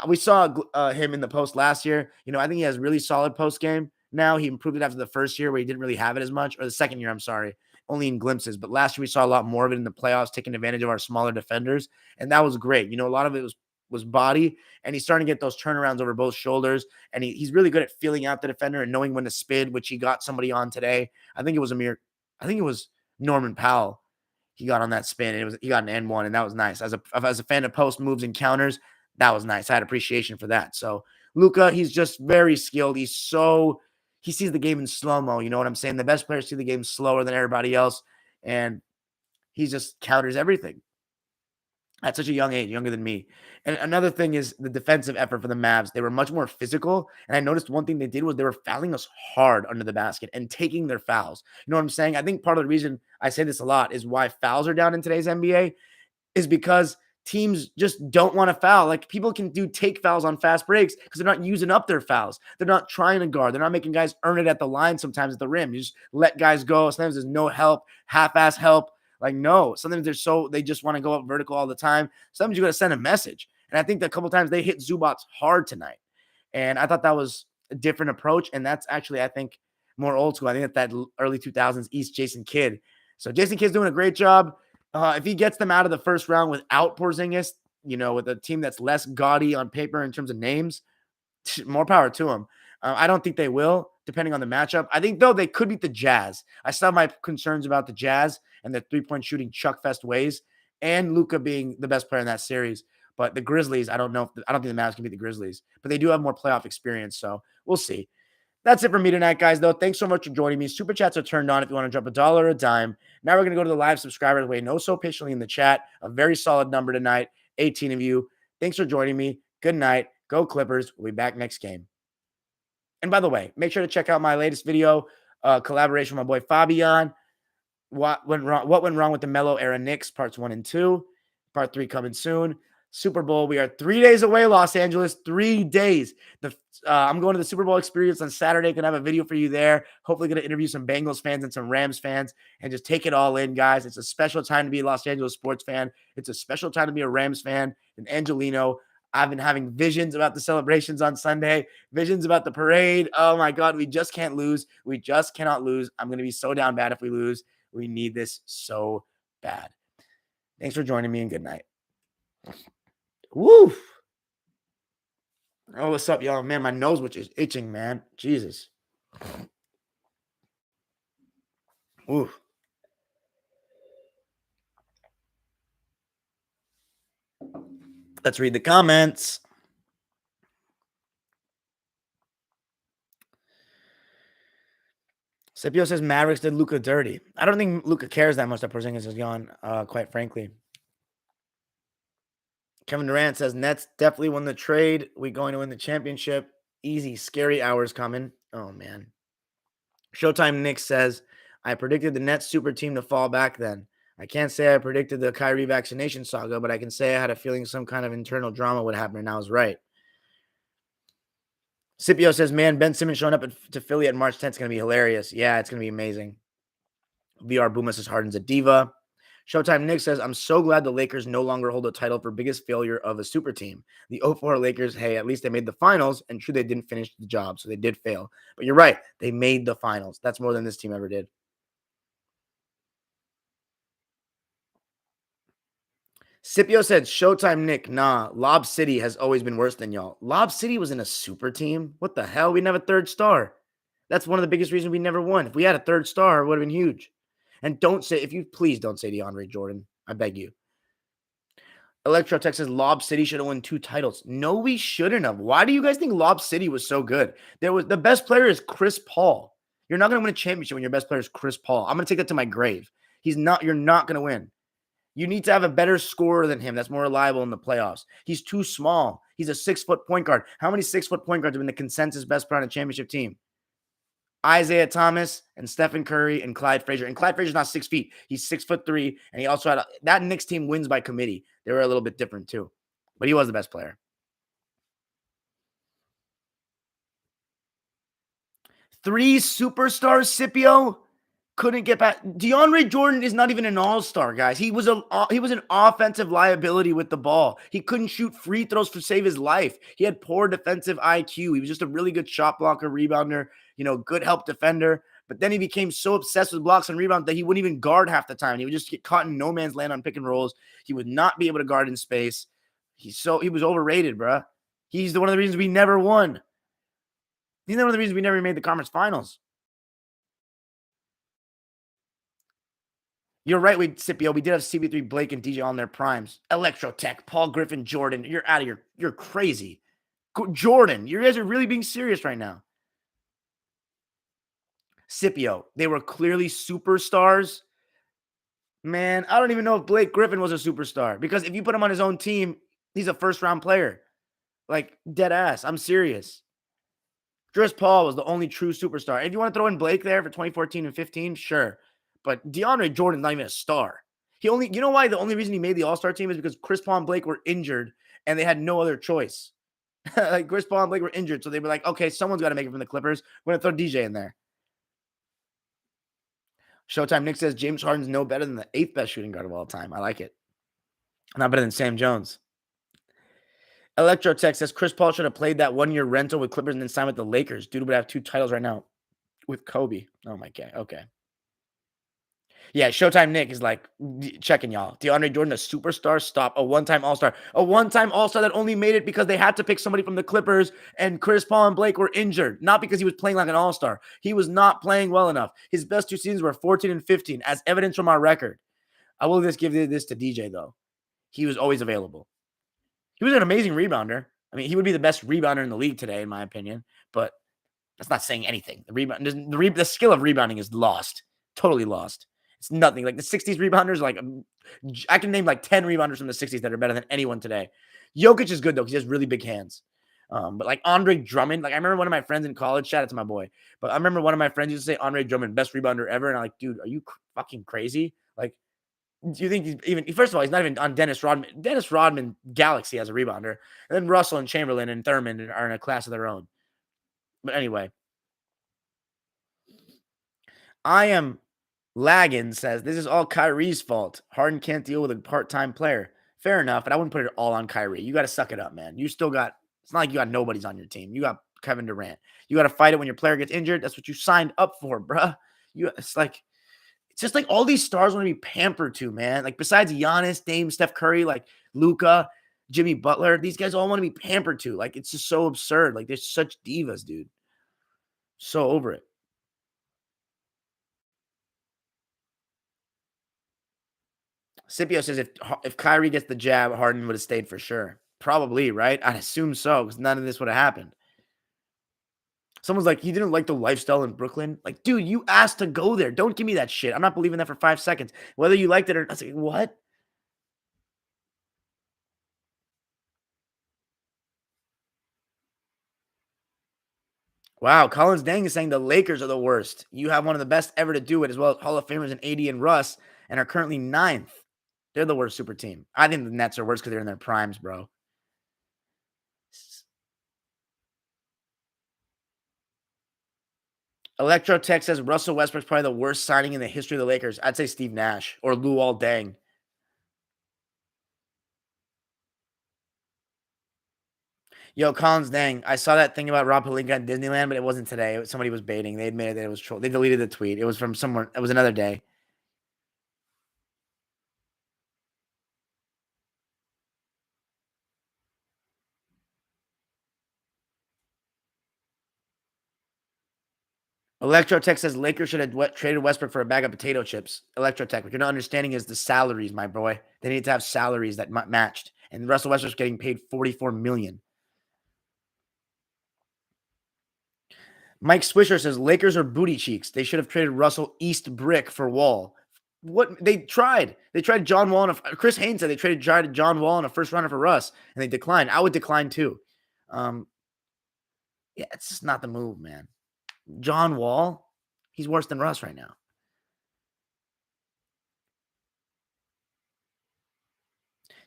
we saw him in the post last year. I think he has really solid post game now. He improved it after the first year where he didn't really have it as much, or the second year, I'm sorry, only in glimpses. But last year we saw a lot more of it in the playoffs, taking advantage of our smaller defenders. And that was great. A lot of it was body, and he's starting to get those turnarounds over both shoulders. And he's really good at feeling out the defender and knowing when to spin, which he got somebody on today. I think it was Norman Powell. He got on that spin, and he got an N1, and that was nice. As a fan of post moves and counters, that was nice. I had appreciation for that. So Luka, he's just very skilled. He sees the game in slow-mo. You know what I'm saying? The best players see the game slower than everybody else, and he just counters everything at such a young age, younger than me. And another thing is the defensive effort for the Mavs. They were much more physical, and I noticed one thing they did was they were fouling us hard under the basket and taking their fouls. You know what I'm saying? I think part of the reason I say this a lot is why fouls are down in today's NBA is because teams just don't want to foul. Like, people can take fouls on fast breaks because they're not using up their fouls. They're not trying to guard. They're not making guys earn it at the line sometimes at the rim. You just let guys go. Sometimes there's no help, half-ass help. Like, no. Sometimes they just want to go up vertical all the time. Sometimes you got to send a message. And I think that a couple of times they hit Zubats hard tonight. And I thought that was a different approach. And that's actually, I think, more old school. I think that early 2000s East Jason Kidd. So Jason Kidd's doing a great job. If he gets them out of the first round without Porzingis, with a team that's less gaudy on paper in terms of names, more power to him. I don't think they will, depending on the matchup. I think, though, they could beat the Jazz. I still have my concerns about the Jazz and their three-point shooting chuck fest ways. and Luka being the best player in that series. But the Grizzlies, I don't think the Mavs can beat the Grizzlies, but they do have more playoff experience. So we'll see. That's it for me tonight, guys, though. Thanks so much for joining me. Super chats are turned on if you want to drop $1 or a dime. Now we're going to go to the live subscribers waiting oh so patiently in the chat. A very solid number tonight, 18 of you. Thanks for joining me. Good night. Go Clippers. We'll be back next game. And by the way, make sure to check out my latest video, collaboration with my boy Fabian. What went wrong with the Melo era Knicks, parts 1 and 2. Part 3 coming soon. Super Bowl. We are 3 days away, Los Angeles. 3 days. I'm going to the Super Bowl experience on Saturday. Going to have a video for you there. Hopefully going to interview some Bengals fans and some Rams fans and just take it all in, guys. It's a special time to be a Los Angeles sports fan. It's a special time to be a Rams fan. And Angelino, I've been having visions about the celebrations on Sunday, visions about the parade. Oh, my God. We just can't lose. We just cannot lose. I'm going to be so down bad if we lose. We need this so bad. Thanks for joining me and good night. Woo! Oh, what's up, y'all? Man, my nose which is itching, man. Jesus. Ooh. Let's read the comments. Scipio says Mavericks did Luka dirty. I don't think Luka cares that much that Porzingis is gone, quite frankly. Kevin Durant says Nets definitely won the trade. We going to win the championship. Easy, scary hours coming. Oh, man. Showtime Nick says, I predicted the Nets super team to fall back then. I can't say I predicted the Kyrie vaccination saga, but I can say I had a feeling some kind of internal drama would happen, and I was right. Scipio says, man, Ben Simmons showing up to Philly at March 10th is going to be hilarious. Yeah, it's going to be amazing. VR Boomer says Harden's a diva. Showtime Nick says, I'm so glad the Lakers no longer hold a title for biggest failure of a super team. The 04 Lakers, hey, at least they made the finals, and true, they didn't finish the job, so they did fail. But you're right, they made the finals. That's more than this team ever did. Scipio said, Showtime Nick, nah, Lob City has always been worse than y'all. Lob City was in a super team? What the hell? We didn't have a third star. That's one of the biggest reasons we never won. If we had a third star, it would have been huge. And please don't say DeAndre Jordan. I beg you. Electro Texas Lob City should have won 2 titles. No, we shouldn't have. Why do you guys think Lob City was so good? The best player is Chris Paul. You're not going to win a championship when your best player is Chris Paul. I'm going to take that to my grave. You're not going to win. You need to have a better scorer than him that's more reliable in the playoffs. He's too small. He's a 6-foot point guard. How many 6-foot point guards have been the consensus best player on a championship team? Isaiah Thomas and Stephen Curry and Clyde Frazier. And Clyde Frazier's not 6 feet. He's 6'3", and he also had that Knicks team wins by committee. They were a little bit different too, but he was the best player. 3 superstars, Scipio couldn't get back. DeAndre Jordan is not even an all-star, guys. He was an offensive liability with the ball. He couldn't shoot free throws to save his life. He had poor defensive IQ. He was just a really good shot blocker, rebounder, good help defender. But then he became so obsessed with blocks and rebounds that he wouldn't even guard half the time. He would just get caught in no man's land on pick and rolls. He would not be able to guard in space. He was overrated, bro. He's one of the reasons we never won. He's one of the reasons we never made the conference finals. You're right, Scipio. We did have CB3, Blake, and DJ on their primes. Electro Tech, Paul Griffin, Jordan. You're out of you're crazy. Jordan, you guys are really being serious right now. Scipio, they were clearly superstars. Man, I don't even know if Blake Griffin was a superstar because if you put him on his own team, he's a first-round player. Like, dead ass. I'm serious. Chris Paul was the only true superstar. If you want to throw in Blake there for 2014 and 15, sure. But DeAndre Jordan's not even a star. You know why the only reason he made the All-Star team is because Chris Paul and Blake were injured and they had no other choice. Like Chris Paul and Blake were injured, so they were like, okay, someone's got to make it from the Clippers. We're going to throw DJ in there. Showtime Nick says James Harden's no better than the 8th best shooting guard of all time. I like it. Not better than Sam Jones. Electro Tech says Chris Paul should have played that 1-year rental with Clippers and then signed with the Lakers. Dude would have 2 titles right now with Kobe. Oh my God. Okay. Yeah, Showtime Nick is like checking y'all. DeAndre Jordan, a superstar, stop. A one-time All-Star. A one-time All-Star that only made it because they had to pick somebody from the Clippers and Chris Paul and Blake were injured. Not because he was playing like an All-Star. He was not playing well enough. His best 2 seasons were 14 and 15, as evidence from our record. I will just give this to DJ, though. He was always available. He was an amazing rebounder. I mean, he would be the best rebounder in the league today, in my opinion, but that's not saying anything. The skill of rebounding is lost, totally lost. It's nothing. Like the 60s rebounders, like I can name like 10 rebounders from the 60s that are better than anyone today. Jokic is good though because he has really big hands. But like Andre Drummond, like I remember one of my friends in college, shout out to my boy, but I remember one of my friends used to say Andre Drummond, best rebounder ever. And I'm like, dude, are you fucking crazy? Like, do you think he's even, first of all, he's not even on Dennis Rodman. Dennis Rodman Galaxy as a rebounder. And then Russell and Chamberlain and Thurman are in a class of their own. But anyway, I am lagging says this is all Kyrie's fault. Harden can't deal with a part-time player. Fair enough, but I wouldn't put it all on Kyrie. You got to suck it up, man. You still got, it's not like you got nobodies on your team. You got Kevin Durant. You got to fight it when your player gets injured. That's what you signed up for, bruh. It's just like all these stars want to be pampered to, man. Like besides Giannis, Dame, Steph Curry, like Luka, Jimmy Butler, these guys all want to be pampered to. Like it's just so absurd. Like they're such divas, dude. So over it. Scipio says if Kyrie gets the jab, Harden would have stayed for sure. Probably, right? I'd assume so because none of this would have happened. Someone's like, he didn't like the lifestyle in Brooklyn. Like, dude, you asked to go there. Don't give me that shit. I'm not believing that for 5 seconds. Whether you liked it or not. I was like, what? Wow, Collins Dang is saying the Lakers are the worst. You have one of the best ever to do it, as well as Hall of Famers in AD and Russ, and are currently 9th. They're the worst super team. I think the Nets are worse because they're in their primes, bro. Electro Tech says Russell Westbrook's probably the worst signing in the history of the Lakers. I'd say Steve Nash or Luol Deng. Yo, Collins Dang, I saw that thing about Rob Pelinka at Disneyland, but it wasn't today. Somebody was baiting. They admitted that it was troll. They deleted the tweet. It was from someone. It was another day. Electrotech says Lakers should have traded Westbrook for a bag of potato chips. Electrotech, what you're not understanding is the salaries, my boy. They need to have salaries that matched. And Russell Westbrook's getting paid $44 million. Mike Swisher says Lakers are booty cheeks. They should have traded Russell East Brick for Wall. What they tried? They tried John Wall and Chris Haynes said they tried John Wall and a first runner for Russ, and they declined. I would decline too. Yeah, it's just not the move, man. John Wall, he's worse than Russ right now.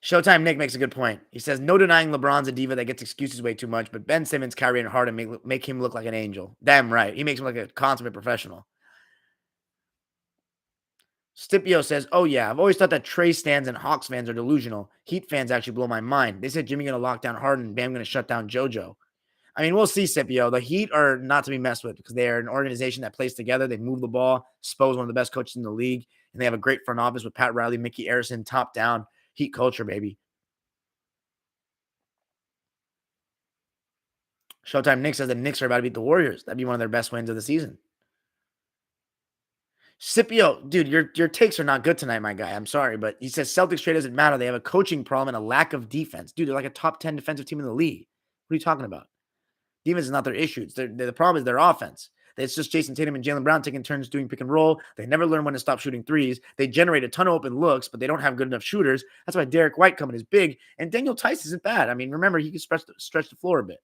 Showtime Nick makes a good point. He says, no denying LeBron's a diva that gets excuses way too much, but Ben Simmons, Kyrie, and Harden make him look like an angel. Damn right. He makes him like a consummate professional. Stipio says, oh yeah, I've always thought that Trey stands and Hawks fans are delusional. Heat fans actually blow my mind. They said Jimmy going to lock down Harden and Bam going to shut down JoJo. I mean, we'll see, Scipio. The Heat are not to be messed with because they are an organization that plays together. They move the ball. Spo's one of the best coaches in the league, and they have a great front office with Pat Riley, Mickey Arison, top down. Heat culture, baby. Showtime Nick says the Knicks are about to beat the Warriors. That'd be one of their best wins of the season. Scipio, dude, your takes are not good tonight, my guy. I'm sorry, but he says Celtics trade doesn't matter. They have a coaching problem and a lack of defense. Dude, they're like a top 10 defensive team in the league. What are you talking about? Defense is not their issue. The problem is their offense. It's just Jason Tatum and Jaylen Brown taking turns doing pick and roll. They never learn when to stop shooting threes. They generate a ton of open looks, but they don't have good enough shooters. That's why Derek White coming is big. And Daniel Tice isn't bad. I mean, remember, he can stretch the floor a bit.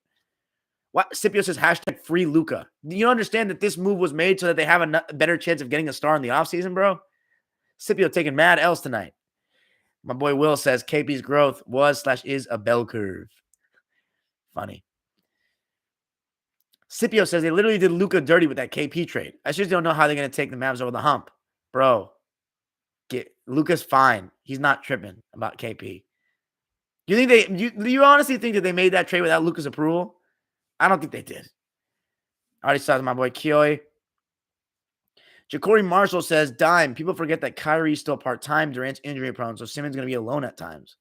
What Scipio says hashtag free Luka. Do you understand that this move was made so that they have a better chance of getting a star in the offseason, bro? Scipio taking mad L's tonight. My boy Will says KP's growth was/is a bell curve. Funny. Scipio says they literally did Luka dirty with that KP trade. I just don't know how they're going to take the Mavs over the hump. Bro, Luka's fine. He's not tripping about KP. Do you honestly think that they made that trade without Luka's approval? I don't think they did. I already saw my boy Kioi. Ja'Cory Marshall says, Dime, people forget that Kyrie's still part-time. Durant's injury prone, so Simmons going to be alone at times.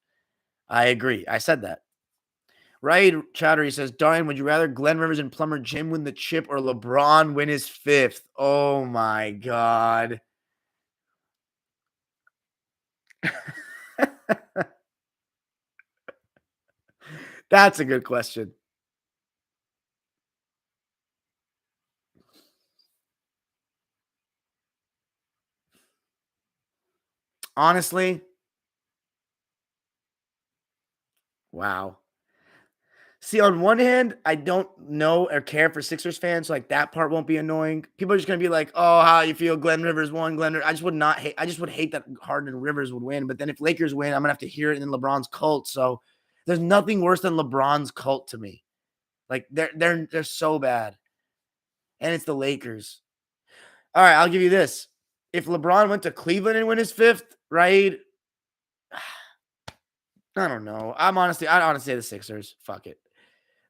I agree. I said that. Right, Chowdhury says, Darian, would you rather Glenn Rivers and Plumber Jim win the chip or LeBron win his 5th? Oh, my God. That's a good question. Honestly, wow. See, on one hand, I don't know or care for Sixers fans, so like that part won't be annoying. People are just gonna be like, "Oh, how you feel? Glenn Rivers won. Glenn." I just would not hate. I just would hate that Harden and Rivers would win. But then if Lakers win, I'm gonna have to hear it in LeBron's cult. So there's nothing worse than LeBron's cult to me. Like they're so bad, and it's the Lakers. All right, I'll give you this: if LeBron went to Cleveland and win his fifth, right? I don't know. I'd honestly say the Sixers. Fuck it.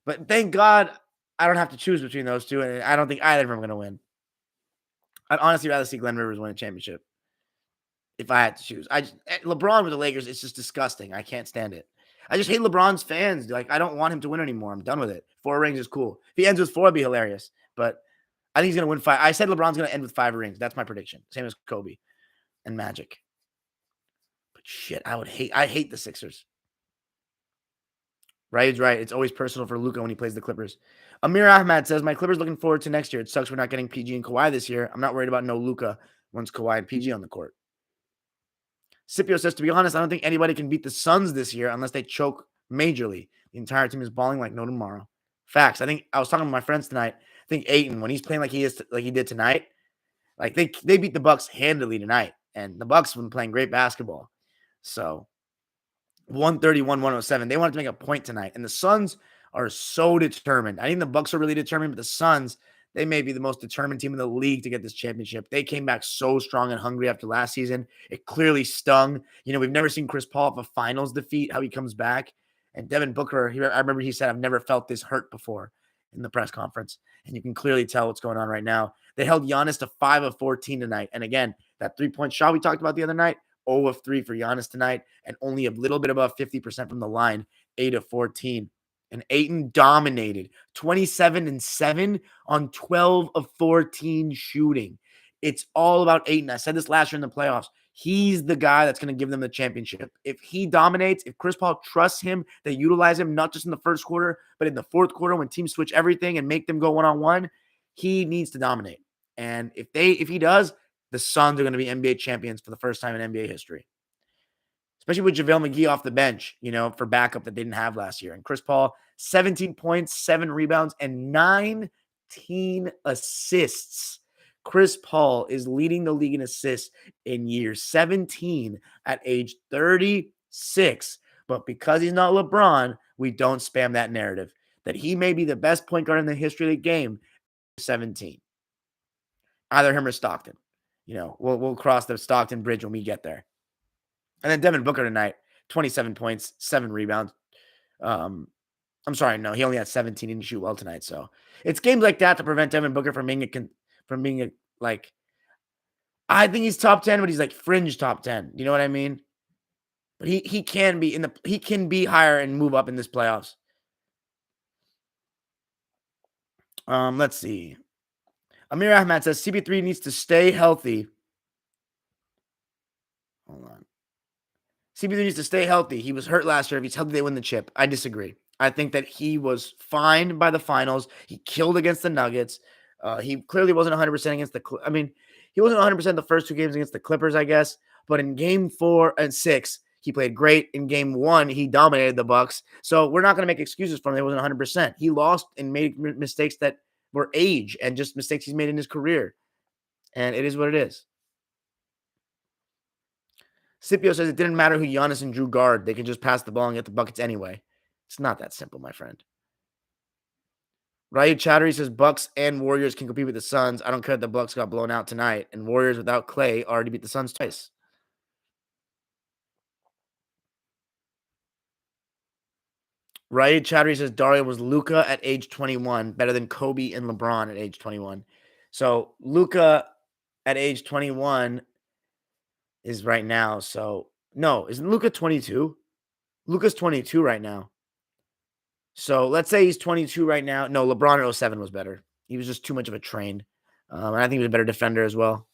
But thank God I don't have to choose between those two, and I don't think either of them are going to win. I'd honestly rather see Glenn Rivers win a championship if I had to choose. LeBron with the Lakers, it's just disgusting. I can't stand it. I just hate LeBron's fans. Like, I don't want him to win anymore. I'm done with it. 4 rings is cool. If he ends with 4, it'd be hilarious. But I think he's going to win 5. I said LeBron's going to end with 5 rings. That's my prediction. Same as Kobe and Magic. But shit, I hate the Sixers. Right is right. It's always personal for Luka when he plays the Clippers. Amir Ahmad says, my Clippers looking forward to next year. It sucks we're not getting PG and Kawhi this year. I'm not worried about no Luka once Kawhi and PG on the court. Scipio says, to be honest, I don't think anybody can beat the Suns this year unless they choke majorly. The entire team is balling like no tomorrow. Facts. I think I was talking to my friends tonight. I think Ayton, when he's playing like he did tonight, like they beat the Bucks handily tonight, and the Bucks have been playing great basketball. So 131-107. They wanted to make a point tonight, and the Suns are so determined. I think the Bucks are really determined, but the Suns, they may be the most determined team in the league to get this championship. They came back so strong and hungry after last season. It clearly stung. You know, we've never seen Chris Paul have a finals defeat, how he comes back. And Devin Booker, I remember he said, I've never felt this hurt before in the press conference. And you can clearly tell what's going on right now. They held Giannis to 5 of 14 tonight. And again, that three-point shot we talked about the other night, 0 of 3 for Giannis tonight, and only a little bit above 50% from the line, 8 of 14. And Ayton dominated 27-7 on 12 of 14 shooting. It's all about Ayton. I said this last year in the playoffs. He's the guy that's going to give them the championship. If he dominates, if Chris Paul trusts him, they utilize him not just in the first quarter, but in the fourth quarter when teams switch everything and make them go one-on-one, he needs to dominate. And if he does, the Suns are going to be NBA champions for the first time in NBA history. Especially with JaVale McGee off the bench, you know, for backup that they didn't have last year. And Chris Paul, 17 points, 7 rebounds, and 19 assists. Chris Paul is leading the league in assists in year 17 at age 36. But because he's not LeBron, we don't spam that narrative that he may be the best point guard in the history of the game, 17. Either him or Stockton. You know, we'll cross the Stockton bridge when we get there. And then Devin Booker tonight, 27 points, 7 rebounds. I'm sorry, no, he only had 17. He didn't shoot well tonight. So it's games like that to prevent Devin Booker from being a like. I think he's top 10, but he's like fringe top 10. You know what I mean? But he can be higher and move up in this playoffs. Let's see. Amir Ahmad says CP3 needs to stay healthy. Hold on. CP3 needs to stay healthy. He was hurt last year. If he's healthy, they win the chip. I disagree. I think that he was fine by the finals. He killed against the Nuggets. He clearly wasn't 100% against he wasn't 100% the first 2 games against the Clippers, I guess. But in game 4 and 6, he played great. In game 1, he dominated the Bucks. So we're not going to make excuses for him. He wasn't 100%. He lost and made mistakes that were age and just mistakes he's made in his career. And it is what it is. Scipio says it didn't matter who Giannis and Drew guard. They can just pass the ball and get the buckets anyway. It's not that simple, my friend. Ryan Chattery says Bucks and Warriors can compete with the Suns. I don't care that the Bucks got blown out tonight, and Warriors without Clay already beat the Suns twice. Ryan Chattery says Dario was Luka at age 21, better than Kobe and LeBron at age 21. So Luka at age 21 is right now. So no, isn't Luka 22? Luka's 22 right now. So let's say he's 22 right now. No, LeBron at 07 was better. He was just too much of a train. And I think he was a better defender as well.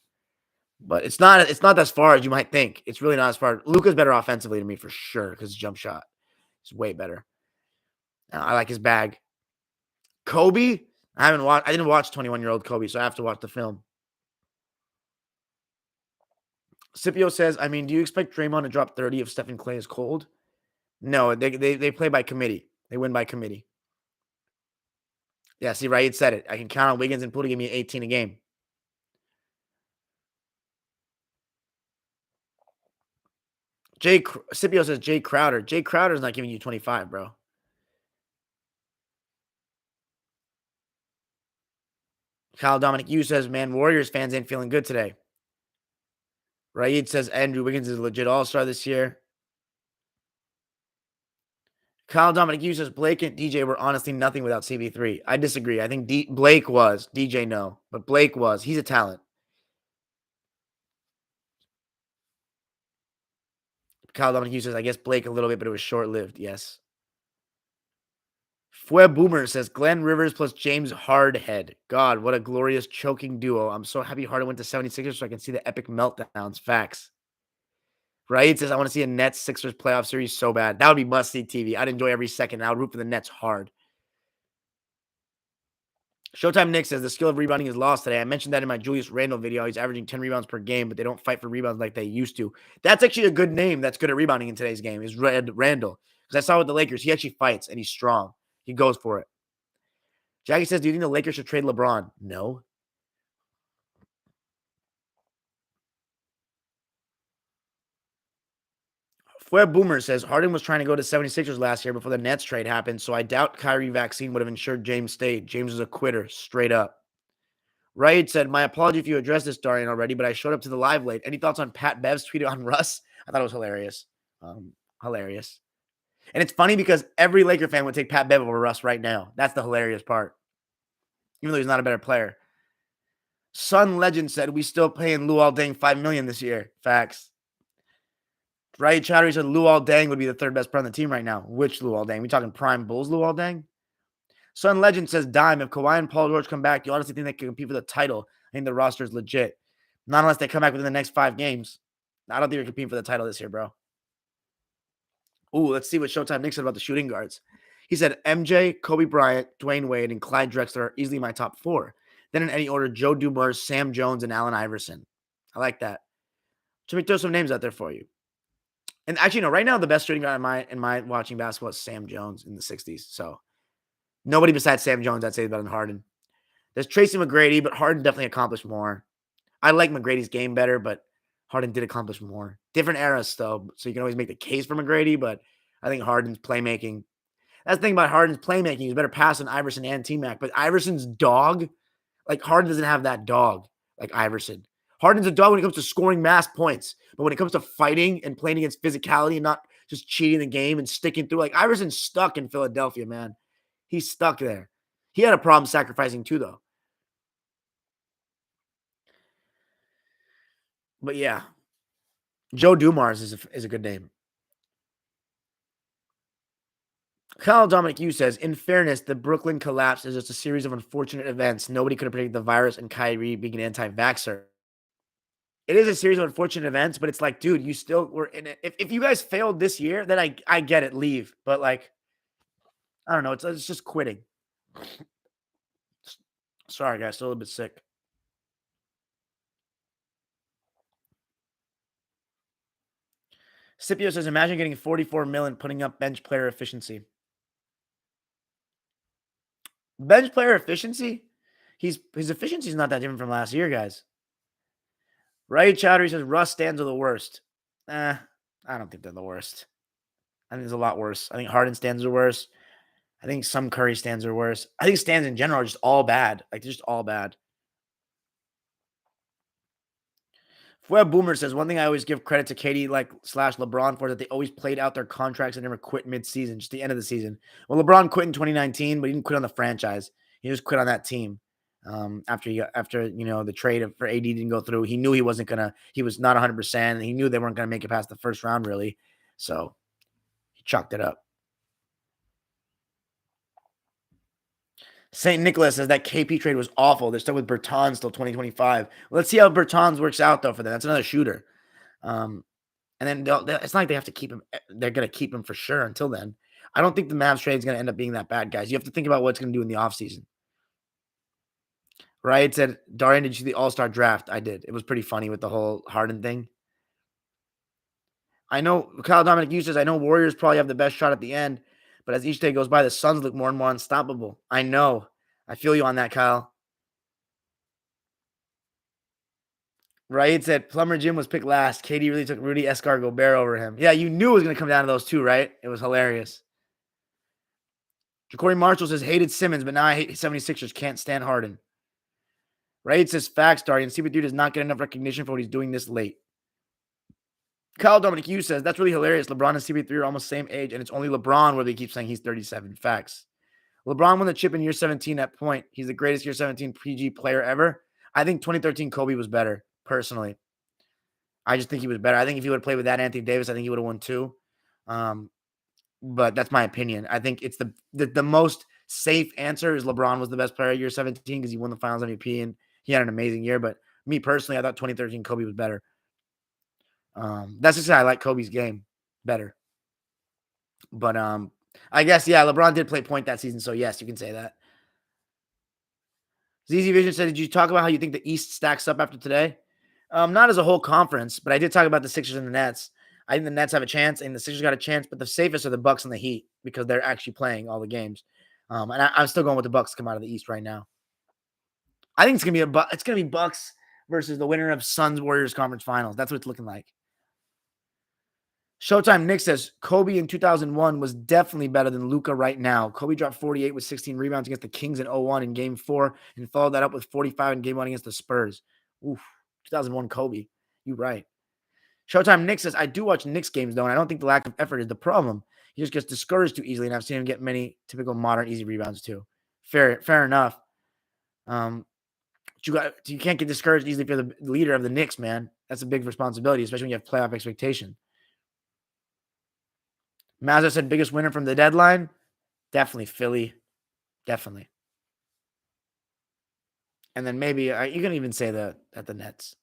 But it's not as far as you might think. It's really not as far. Luka's better offensively to me for sure because his jump shot is way better. I like his bag. Kobe, I didn't watch 21-year-old Kobe, so I have to watch the film. Scipio says, I mean, do you expect Draymond to drop 30 if Stephen Clay is cold? No, they play by committee. They win by committee. Yeah, see, Raid said it. I can count on Wiggins and Poole to give me 18 a game. Scipio says Jay Crowder. Jay Crowder's not giving you 25, bro. Kyle Dominic Yu says, man, Warriors fans ain't feeling good today. Raid says Andrew Wiggins is a legit all-star this year. Kyle Dominic Yu says Blake and DJ were honestly nothing without CB3. I disagree. I think Blake was. DJ no. But Blake was. He's a talent. Kyle Dominic Yu says, I guess Blake a little bit, but it was short-lived. Yes. Fue Boomer says Glenn Rivers plus James Hardhead. God, what a glorious choking duo. I'm so happy Harden went to 76ers so I can see the epic meltdowns. Facts. Right? Says I want to see a Nets Sixers playoff series so bad. That would be must-see TV. I'd enjoy every second. I would root for the Nets hard. Showtime Nick says the skill of rebounding is lost today. I mentioned that in my Julius Randle video. He's averaging 10 rebounds per game, but they don't fight for rebounds like they used to. That's actually a good name that's good at rebounding in today's game is Randle. Because I saw with the Lakers, he actually fights and he's strong. He goes for it. Jackie says, do you think the Lakers should trade LeBron? No. Fue Boomer says, Harden was trying to go to 76ers last year before the Nets trade happened, so I doubt Kyrie vaccine would have ensured James stayed. James is a quitter, straight up. Wright said, my apology if you addressed this, Darian, already, but I showed up to the live late. Any thoughts on Pat Bev's tweet on Russ? I thought it was hilarious. Hilarious. And it's funny because every Laker fan would take Pat Bev over Russ right now. That's the hilarious part. Even though he's not a better player. Sun Legend said, we still paying Luol Deng $5 million this year. Facts. Right, Chowdhury said Luol Deng would be the third best player on the team right now. Which Luol Deng? We talking prime Bulls Luol Deng? Sun Legend says, Dime, if Kawhi and Paul George come back, you honestly think they can compete for the title? I think the roster is legit. Not unless they come back within the next 5 games. I don't think they're competing for the title this year, bro. Ooh, let's see what Showtime Nick said about the shooting guards. He said, MJ, Kobe Bryant, Dwayne Wade, and Clyde Drexler are easily my top 4. Then in any order, Joe Dumars, Sam Jones, and Allen Iverson. I like that. So let me throw some names out there for you. And actually, no, right now the best shooting guard in my watching basketball is Sam Jones in the 60s. So nobody besides Sam Jones I'd say better than Harden. There's Tracy McGrady, but Harden definitely accomplished more. I like McGrady's game better, but Harden did accomplish more. Different eras, though, so you can always make the case for McGrady, but I think Harden's playmaking. That's the thing about Harden's playmaking. He's better pass than Iverson and T-Mac, but Iverson's dog, like Harden doesn't have that dog like Iverson. Harden's a dog when it comes to scoring mass points, but when it comes to fighting and playing against physicality and not just cheating the game and sticking through, like Iverson's stuck in Philadelphia, man. He's stuck there. He had a problem sacrificing too, though. But yeah, Joe Dumars is a good name. Kyle Dominic Yu says, in fairness, the Brooklyn collapse is just a series of unfortunate events. Nobody could have predicted the virus and Kyrie being an anti-vaxxer. It is a series of unfortunate events, but it's like, dude, you still were in it. If you guys failed this year, then I get it, leave. But like, I don't know. It's just quitting. Sorry, guys, still a little bit sick. Scipio says, imagine getting 44 million putting up bench player efficiency. Bench player efficiency? His efficiency is not that different from last year, guys. Right, Chowdhury says Russ stands are the worst. I don't think they're the worst. I think there's a lot worse. I think Harden stands are worse. I think some Curry stands are worse. I think stands in general are just all bad. Like, they're just all bad. Fue Boomer says, one thing I always give credit to Katie slash LeBron for that they always played out their contracts and never quit mid-season, just the end of the season. Well, LeBron quit in 2019, but he didn't quit on the franchise. He just quit on that team. After the trade for AD didn't go through, he knew he was not 100%. And he knew they weren't gonna make it past the first round, really. So he chalked it up. St. Nicholas says that KP trade was awful. They're stuck with Bertans till 2025. Let's see how Bertans works out, though, for them. That's another shooter. And then it's not like they have to keep him. They're going to keep him for sure until then. I don't think the Mavs trade is going to end up being that bad, guys. You have to think about what it's going to do in the offseason. Right? It said, Darian, did you see the All-Star draft? I did. It was pretty funny with the whole Harden thing. I know, Kyle Dominic Hughes says, I know Warriors probably have the best shot at the end, but as each day goes by, the Suns look more and more unstoppable. I know. I feel you on that, Kyle. Right? It said Plumber Jim was picked last. KD really took Rudy Escar-Gobert over him. Yeah, you knew it was going to come down to those two, right? It was hilarious. Ja'Cory Marshall says, hated Simmons, but now I hate 76ers. Can't stand Harden. Right? It says, facts, Darian. CP3 does not get enough recognition for what he's doing this late. Kyle Dominic Hughes says, that's really hilarious. LeBron and CP3 are almost same age, and it's only LeBron where they keep saying he's 37. Facts. LeBron won the chip in year 17 at point. He's the greatest year 17 PG player ever. I think 2013 Kobe was better, personally. I just think he was better. I think if he would have played with that Anthony Davis, I think he would have won too. But that's my opinion. I think it's the most safe answer is LeBron was the best player year 17 because he won the Finals MVP and he had an amazing year. But me personally, I thought 2013 Kobe was better. That's just how I like Kobe's game better. But I guess, yeah, LeBron did play point that season. So, yes, you can say that. ZZ Vision said, did you talk about how you think the East stacks up after today? Not as a whole conference, but I did talk about the Sixers and the Nets. I think the Nets have a chance, and the Sixers got a chance, but the safest are the Bucks and the Heat because they're actually playing all the games. And I'm still going with the Bucks to come out of the East right now. I think it's gonna be Bucks versus the winner of Suns Warriors Conference Finals. That's what it's looking like. Showtime Nick says Kobe in 2001 was definitely better than Luka right now. Kobe dropped 48 with 16 rebounds against the Kings in 0-1 in Game 4 and followed that up with 45 in Game 1 against the Spurs. Oof, 2001 Kobe. You're right. Showtime Nick says, I do watch Knicks games, though, and I don't think the lack of effort is the problem. He just gets discouraged too easily, and I've seen him get many typical modern easy rebounds, too. Fair enough. You can't get discouraged easily if you're the leader of the Knicks, man. That's a big responsibility, especially when you have playoff expectation. Mazda said biggest winner from the deadline. Definitely Philly. Definitely. And then maybe you can even say that at the Nets.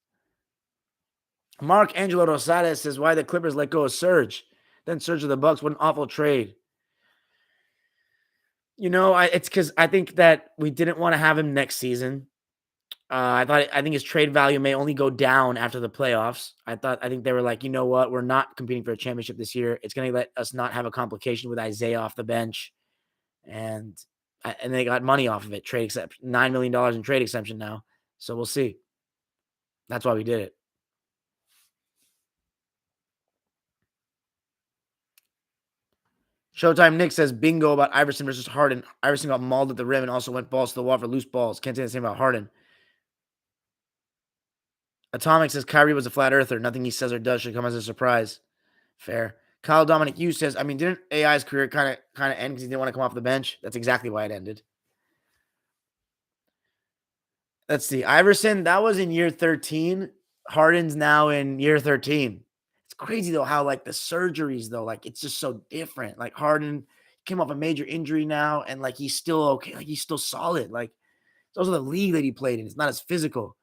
Mark Angelo Rosales says why the Clippers let go of Serge. Then Serge of the Bucks. What an awful trade. It's because I think that we didn't want to have him next season. I think his trade value may only go down after the playoffs. I think they were like, you know what? We're not competing for a championship this year. It's going to let us not have a complication with Isaiah off the bench. And they got money off of it. $9 million in trade exemption now. So we'll see. That's why we did it. Showtime Nick says bingo about Iverson versus Harden. Iverson got mauled at the rim and also went balls to the wall for loose balls. Can't say the same about Harden. Atomic says Kyrie was a flat earther. Nothing he says or does should come as a surprise. Fair. Kyle Dominic Hughes says, didn't AI's career kind of end because he didn't want to come off the bench? That's exactly why it ended. Let's see. Iverson, that was in year 13. Harden's now in year 13. It's crazy, though, how, the surgeries, though, it's just so different. Harden came off a major injury now, and, he's still okay. He's still solid. It's also the league that he played in. It's not as physical.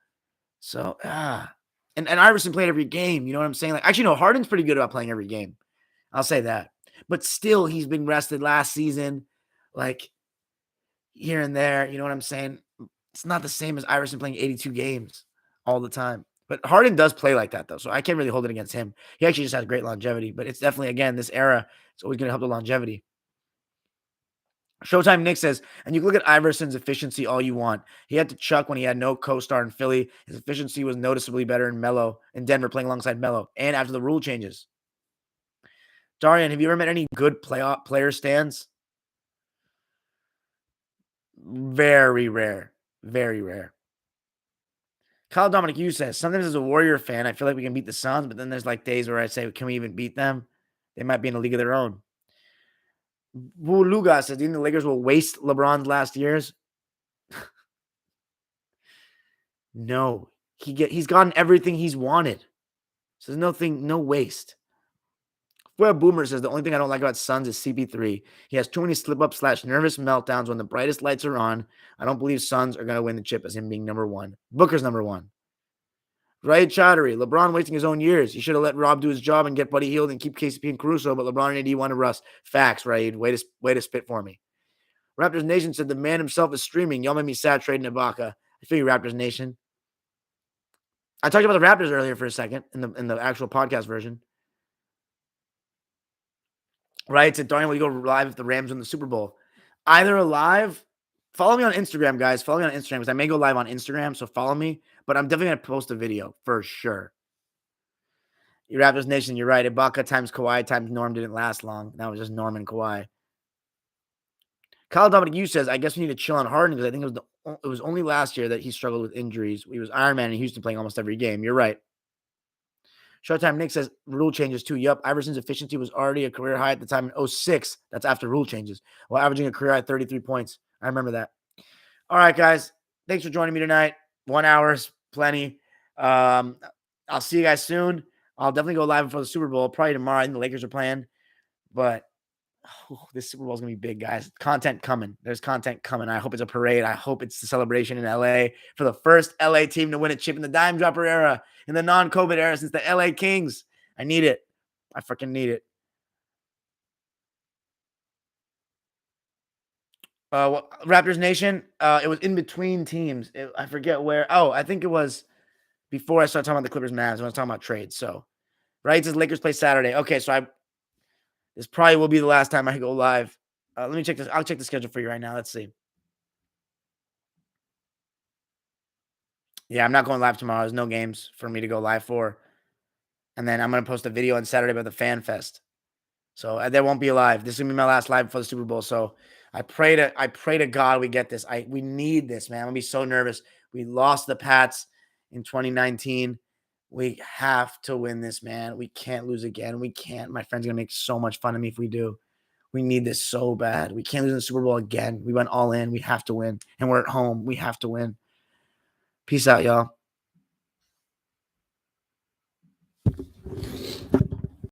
So, And Iverson played every game. You know what I'm saying? Actually, no, Harden's pretty good about playing every game. I'll say that. But still, he's been rested last season, here and there. You know what I'm saying? It's not the same as Iverson playing 82 games all the time. But Harden does play like that, though, so I can't really hold it against him. He actually just has great longevity, but it's definitely, again, this era, it's always going to help the longevity. Showtime Nick says, and you can look at Iverson's efficiency all you want. He had to chuck when he had no co-star in Philly. His efficiency was noticeably better in Denver playing alongside Melo and after the rule changes. Darian, have you ever met any good player stands? Very rare. Very rare. Kyle Dominic Hughes says, sometimes as a Warrior fan, I feel like we can beat the Suns, but then there's days where I say, can we even beat them? They might be in a league of their own. Luka says, do you think the Lakers will waste LeBron's last years? No. He's gotten everything he's wanted. So there's no waste. Web Boomer says the only thing I don't like about Suns is CP3. He has too many slip-ups / nervous meltdowns when the brightest lights are on. I don't believe Suns are going to win the chip as him being number one. Booker's number one. Right, Chaudhary. LeBron wasting his own years. He should have let Rob do his job and get Buddy Hield and keep KCP and Caruso, but LeBron and AD wanted Russ. Facts, right? Way to spit for me. Raptors Nation said the man himself is streaming. Y'all made me sad trading Ibaka. I feel you, Raptors Nation. I talked about the Raptors earlier for a second in the actual podcast version. Right? Said, Dorian, will you go live if the Rams win the Super Bowl? Either live. Follow me on Instagram, guys. Follow me on Instagram because I may go live on Instagram, so follow me. But I'm definitely going to post a video for sure. Your Raptors Nation, you're right. Ibaka times Kawhi times Norm didn't last long. That was just Norm and Kawhi. Kyle Dominic Hughes says, I guess we need to chill on Harden because I think it was only last year that he struggled with injuries. He was Iron Man in Houston playing almost every game. You're right. Showtime Nick says, rule changes too. Yup, Iverson's efficiency was already a career high at the time in 06. That's after rule changes. While averaging a career high 33 points. I remember that. All right, guys. Thanks for joining me tonight. 1 hour is plenty. I'll see you guys soon. I'll definitely go live before the Super Bowl. Probably tomorrow. I think the Lakers are playing. But this Super Bowl is going to be big, guys. Content coming. There's content coming. I hope it's a parade. I hope it's the celebration in LA for the first LA team to win a chip in the dime dropper era, in the non-COVID era since the LA Kings. I need it. I freaking need it. Raptors Nation, it was in between teams. I forget where. Oh, I think it was before I started talking about the Clippers Mavs when I was talking about trades. So, right, it says Lakers play Saturday. Okay, so this probably will be the last time I go live. Let me check this. I'll check the schedule for you right now. Let's see. Yeah, I'm not going live tomorrow. There's no games for me to go live for. And then I'm going to post a video on Saturday about the Fan Fest. So there won't be a live. This is going to be my last live before the Super Bowl. So I pray to God we get this. We need this, man. I'm going to be so nervous. We lost the Pats in 2019. We have to win this, man. We can't lose again. We can't. My friend's going to make so much fun of me if we do. We need this so bad. We can't lose in the Super Bowl again. We went all in. We have to win. And we're at home. We have to win. Peace out, y'all.